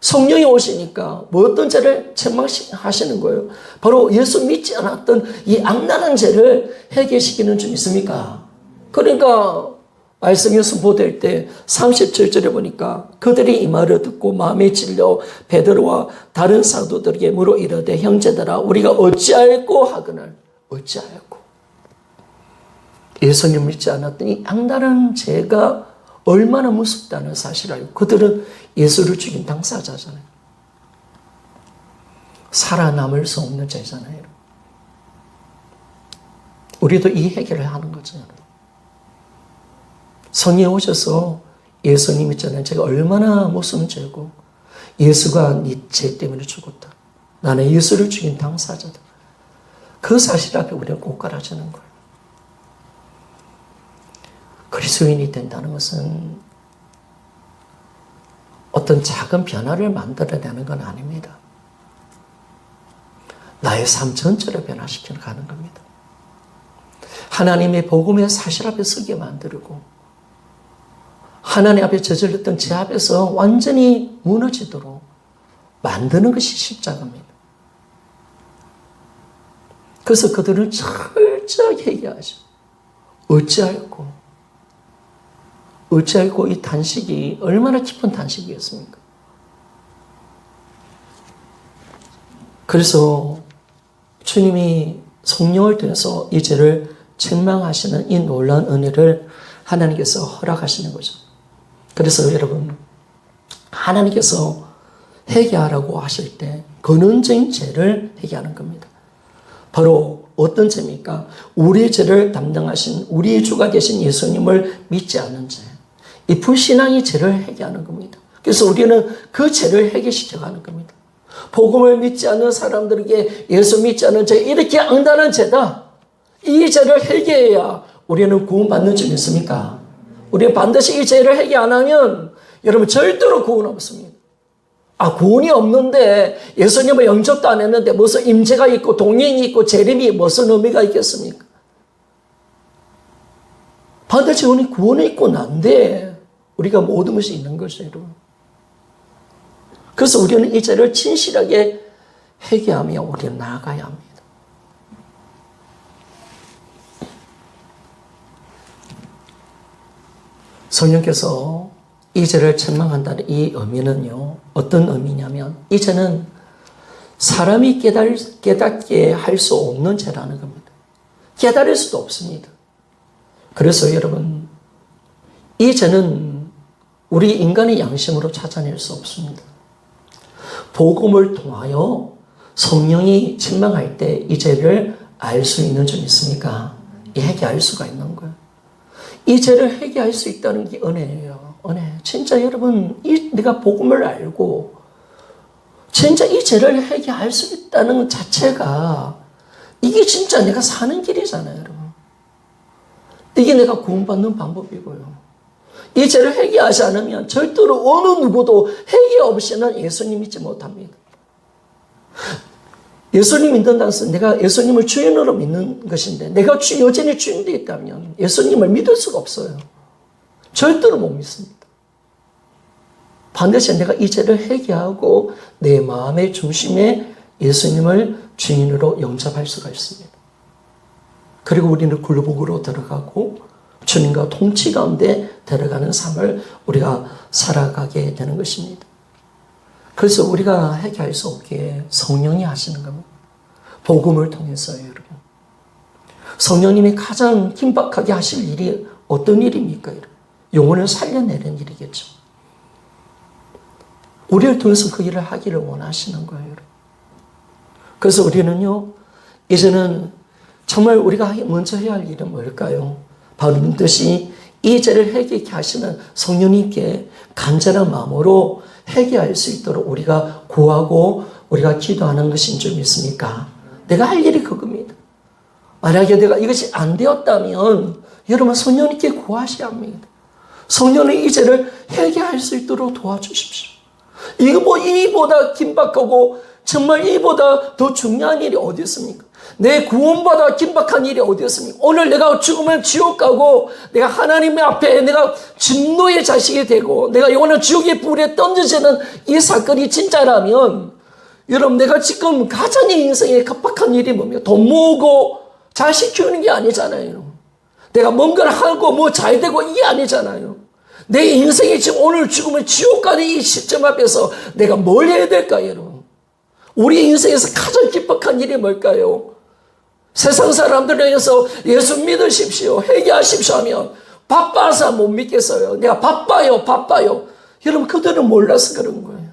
성령이 오시니까 뭐 어떤 죄를 책망하시는 거예요. 바로 예수 믿지 않았던 이 악랄한 죄를 회개시키는 줄 믿습니까? 그러니까 말씀이 선포될 때 37절에 보니까 그들이 이 말을 듣고 마음에 찔려 베드로와 다른 사도들에게 물어 이르되 형제들아 우리가 어찌하였고 하거늘 어찌하였고. 예수님 믿지 않았던 이 악랄한 죄가 얼마나 무섭다는 사실을 알고 그들은 예수를 죽인 당사자잖아요. 살아남을 수 없는 죄잖아요. 우리도 이 해결을 하는 거죠. 성령이 오셔서 예수님 있잖아요. 제가 얼마나 무서운 죄고 예수가 네 죄 때문에 죽었다. 나는 예수를 죽인 당사자다. 그 사실 앞에 우리가 고깔아지는 거예요. 그리스도인이 된다는 것은 어떤 작은 변화를 만들어내는 건 아닙니다. 나의 삶 전체를 변화시켜 가는 겁니다. 하나님의 복음의 사실 앞에 서게 만들고 하나님 앞에 저질렀던 죄 앞에서 완전히 무너지도록 만드는 것이 십자가입니다. 그래서 그들은 철저하게 얘기하죠. 어찌하였고 이 단식이 얼마나 깊은 단식이었습니까? 그래서 주님이 성령을 통해서 이 죄를 책망하시는 이 놀라운 은혜를 하나님께서 허락하시는 거죠. 그래서 여러분 하나님께서 회개하라고 하실 때 근원적인 죄를 회개하는 겁니다. 바로 어떤 죄입니까? 우리의 죄를 담당하신 우리의 주가 되신 예수님을 믿지 않는 죄. 이 불신앙의 죄를 회개하는 겁니다. 그래서 우리는 그 죄를 회개시켜가는 겁니다. 복음을 믿지 않는 사람들에게 예수 믿지 않는 죄 이렇게 악랄한 죄다. 이 죄를 회개해야 우리는 구원받는 줄 믿습니까? 우리는 반드시 이 죄를 회개 안 하면 여러분 절대로 구원 없습니다. 구원이 없는데 예수님을 영접도 안 했는데 무슨 임재가 있고 동행이 있고 재림이 무슨 의미가 있겠습니까? 반드시 우리 구원이 있고 난데 우리가 모든 것이 있는 것이죠, 여러분. 그래서 우리는 이 죄를 진실하게 회개하며 우리는 나아가야 합니다. 성령께서 이 죄를 책망한다는 이 의미는요, 어떤 의미냐면, 이 죄는 사람이 깨닫게 할 수 없는 죄라는 겁니다. 깨달을 수도 없습니다. 그래서 여러분, 이 죄는 우리 인간의 양심으로 찾아낼 수 없습니다. 복음을 통하여 성령이 책망할 때 이 죄를 알 수 있는 점 있습니까? 회개할 수가 있는 거예요. 이 죄를 회개할 수 있다는 게 은혜예요. 은혜. 진짜 여러분, 내가 복음을 알고 진짜 이 죄를 회개할 수 있다는 것 자체가 이게 진짜 내가 사는 길이잖아요, 여러분. 이게 내가 구원받는 방법이고요. 이 죄를 회개하지 않으면 절대로 어느 누구도 회개 없이는 예수님 믿지 못합니다. 예수님 믿는다는 것은 내가 예수님을 주인으로 믿는 것인데, 내가 여전히 주인되어 있다면 예수님을 믿을 수가 없어요. 절대로 못 믿습니다. 반드시 내가 이 죄를 회개하고 내 마음의 중심에 예수님을 주인으로 영접할 수가 있습니다. 그리고 우리는 굴복으로 들어가고 주님과 통치 가운데 들어가는 삶을 우리가 살아가게 되는 것입니다. 그래서 우리가 회개할 수 없기에 성령이 하시는 겁니다. 복음을 통해서요, 여러분. 성령님이 가장 긴박하게 하실 일이 어떤 일입니까? 영혼을 살려내는 일이겠죠. 우리를 통해서 그 일을 하기를 원하시는 거예요, 여러분. 그래서 우리는요, 이제는 정말 우리가 먼저 해야 할 일은 뭘까요? 바로 믿듯이 이 죄를 회개케 하시는 성령님께 간절한 마음으로 회개할 수 있도록 우리가 구하고 우리가 기도하는 것인 줄 믿습니까? 내가 할 일이 그겁니다. 만약에 내가 이것이 안 되었다면 여러분 성령님께 구하셔야 합니다. 성령의 이 죄를 회개할 수 있도록 도와주십시오. 이보다 긴박하고 정말 이보다 더 중요한 일이 어디 있습니까? 내 구원보다 긴박한 일이 어디 있습니까? 오늘 내가 죽으면 지옥 가고 내가 하나님 앞에 내가 진노의 자식이 되고 내가 영원한 지옥의 불에 던져지는 이 사건이 진짜라면 여러분 내가 지금 가장 인생에 급박한 일이 뭡니까? 돈 모으고 자식 키우는 게 아니잖아요. 내가 뭔가를 하고 뭐 잘 되고 이게 아니잖아요. 내 인생이 지금 오늘 죽으면 지옥 가는 이 시점 앞에서 내가 뭘 해야 될까요, 여러분? 우리 인생에서 가장 기특한 일이 뭘까요? 세상 사람들에 의해서 예수 믿으십시오, 회개하십시오 하면 바빠서 못 믿겠어요. 내가 바빠요. 여러분 그들은 몰라서 그런 거예요.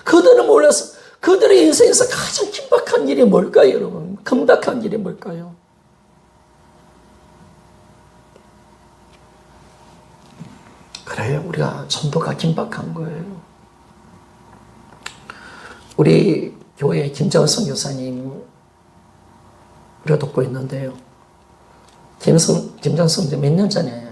그들은 몰라서 그들의 인생에서 가장 긴박한 일이 뭘까요, 여러분? 금박한 일이 뭘까요? 그래요. 우리가 전도가 긴박한 거예요. 우리 교회 김정선 교사님 우리가 돕고 있는데요. 김정선 이제 몇 년 전에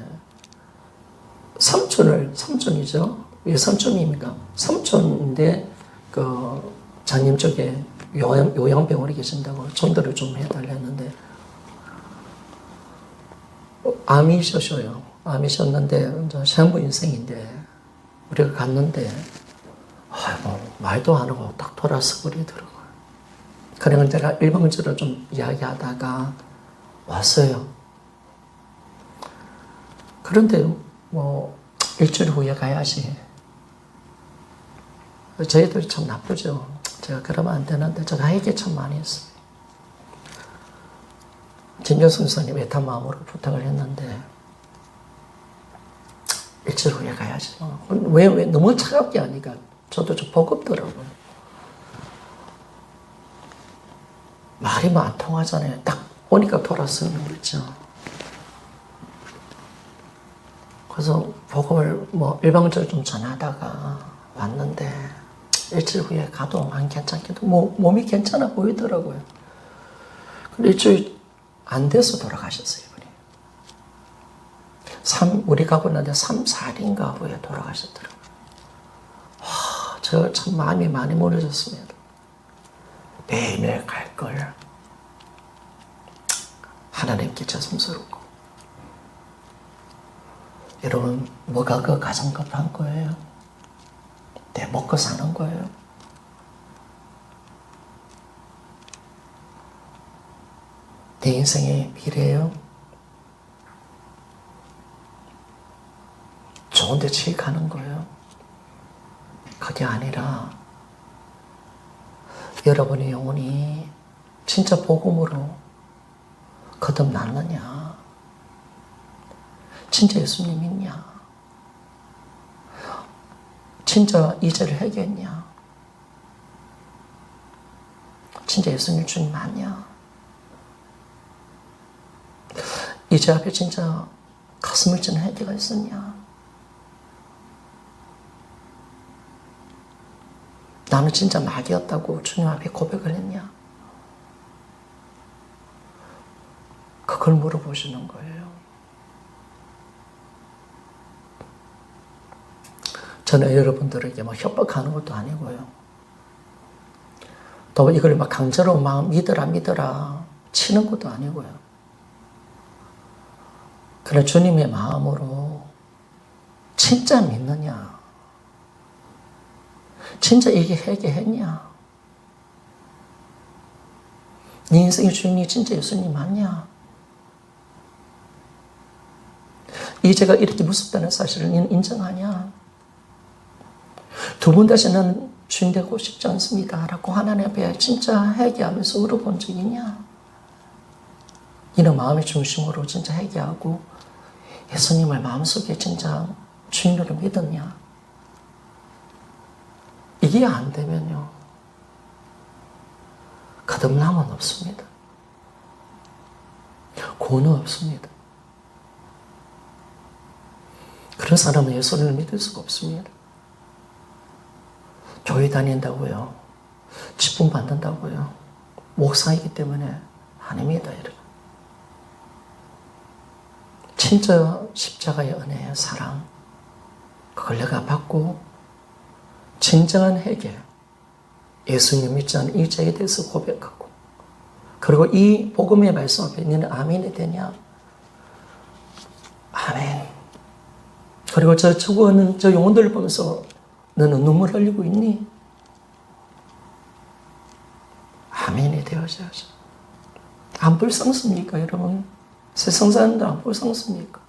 삼촌이죠. 왜 삼촌입니까? 삼촌인데 그 장님 쪽에 요양병원에 계신다고 전도를 좀 해달랬는데 암이셨어요. 암이셨는데 이제 시한부 인생인데 우리가 갔는데 말도 안 하고 딱 돌아서 버리더라고요. 그래서 제가 일방적으로 좀 이야기하다가 왔어요. 그런데 뭐 일주일 후에 가야지. 저희들이 참 나쁘죠. 제가 그러면 안 되는데 제가 얘기 참 많이 했어요. 김정선 선생님 애탄 마음으로 부탁을 했는데 일주일 후에 가야지. 왜 너무 차갑게 하니까 저도 좀 버겁더라고요. 말이 뭐 안 통하잖아요. 딱 보니까 돌아서는 거죠. 그래서 복음을 뭐 일방적으로 좀 전하다가 왔는데 일주일 후에 가도 안 괜찮기도 몸이 괜찮아 보이더라고요. 근데 일주일 안 돼서 돌아가셨어요, 이분이. 우리 가고 났는데 3, 4일인가 후에 돌아가셨더라고요. 저 참 마음이 많이 무너졌습니다. 매일매일 갈 걸. 하나님께 죄송스럽고. 여러분, 뭐가 그 가장 급한 거예요? 내 먹고 사는 거예요. 내 인생의 미래예요. 좋은 데 취직하는 거예요. 그게 아니라 여러분의 영혼이 진짜 복음으로 거듭났느냐? 진짜 예수님 믿냐? 진짜 이 죄를 해결했냐? 진짜 예수님 주님 맞냐? 이 죄 앞에 진짜 가슴을 찌는 회개가 있었냐? 나는 진짜 마귀였다고 주님 앞에 고백을 했냐? 그걸 물어보시는 거예요. 저는 여러분들에게 막 협박하는 것도 아니고요. 또 이걸 막 강제로 막 믿어라 치는 것도 아니고요. 그러나 주님의 마음으로 진짜 믿느냐? 진짜 이게 회개했냐? 네 인생의 주인이 진짜 예수님 맞냐? 이제가 이렇게 무섭다는 사실을 인정하냐? 두 번 다시는 주인 되고 싶지 않습니다 라고 하나님 앞에 진짜 회개하면서 울어본 적이 있냐? 이는 마음의 중심으로 진짜 회개하고 예수님을 마음속에 진짜 주인으로 믿었냐? 이게 안 되면요, 거듭남은 없습니다. 구원은 없습니다. 그런 사람은 예수를 믿을 수가 없습니다. 교회 다닌다고요, 직분 받는다고요, 목사이기 때문에 아닙니다, 여러분. 진짜 십자가의 은혜의 사랑, 그걸 내가 받고 진정한 회개, 예수님 믿지 않는 이 자에 대해서 고백하고, 그리고 이 복음의 말씀 앞에 너는 아멘이 되냐? 아멘. 그리고 저 죽어가는 저 영혼들을 보면서 너는 눈물 흘리고 있니? 아멘이 되어져야죠. 안 불쌍습니까, 여러분? 세상 사람들 안 불쌍습니까?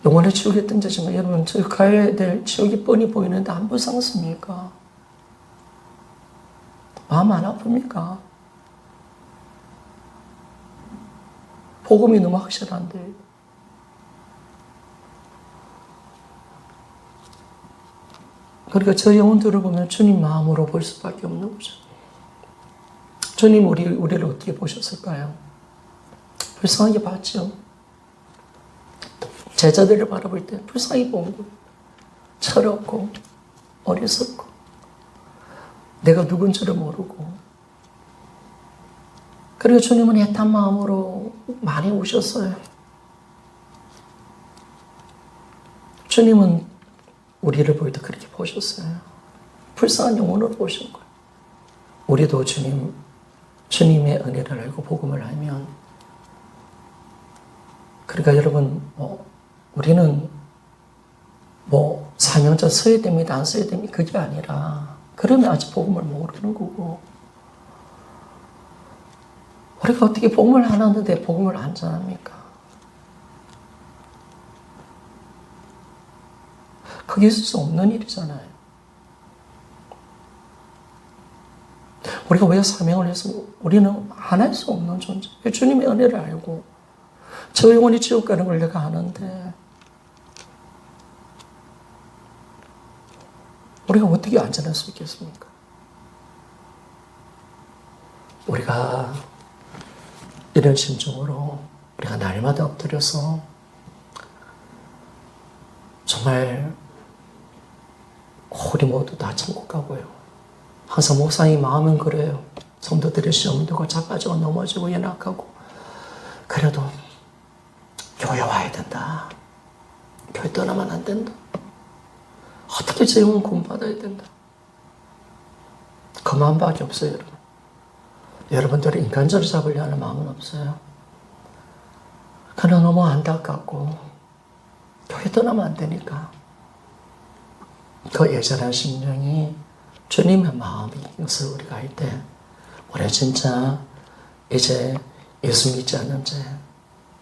영원의 지옥에 던져지면 여러분, 저 가야 될 지옥이 뻔히 보이는데 안 불쌍습니까? 마음 안 아픕니까? 복음이 너무 확실한데. 그러니까 저 영혼들을 보면 주님 마음으로 볼 수밖에 없는 거죠. 주님 우리를 어떻게 보셨을까요? 불쌍하게 봤죠. 제자들을 바라볼 때 불쌍히 본 거예요. 철없고 어리석고 내가 누군지를 모르고. 그리고 주님은 애탄 마음으로 많이 오셨어요. 주님은 우리를 볼 때 그렇게 보셨어요. 불쌍한 영혼으로 보신 거예요. 우리도 주님의 은혜를 알고 복음을 알면, 그러니까 여러분, 우리는 사명자 써야 됩니다, 안 써야 됩니다, 그게 아니라, 그러면 아직 복음을 모르는 거고, 우리가 어떻게 복음을 안 하는데 복음을 안 전합니까? 그게 있을 수 없는 일이잖아요. 우리가 왜 사명을 해서 우리는 안 할 수 없는 존재. 주님의 은혜를 알고 저 영혼이 지옥 가는 걸 내가 아는데 우리가 어떻게 안전할 수 있겠습니까? 우리가 이런 심정으로 우리가 날마다 엎드려서 정말 우리 모두 다 천국 가고요. 항상 목사님 마음은 그래요. 성도들의 시험 들고 자빠지고 넘어지고 연약하고, 그래도 교회 와야 된다. 교회 떠나면 안 된다. 어떻게 제 영혼 구원받아야 된다. 그 마음밖에 없어요, 여러분. 여러분들이 인간적으로 잡으려 하는 마음은 없어요. 그러나 너무 안타깝고 교회 떠나면 안 되니까 그 예전한 심정이 주님의 마음이어서 우리가 할 때, 우리 진짜 이제 예수 믿지 않는 죄,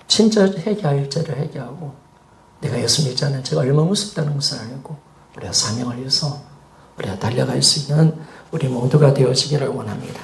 진짜 회개할 죄를 회개하고 내가 예수 믿지 않는 죄가 얼마나 무섭다는 것을 알고 우리가 사명을 위해서 우리가 달려갈 수 있는 우리 모두가 되어지기를 원합니다.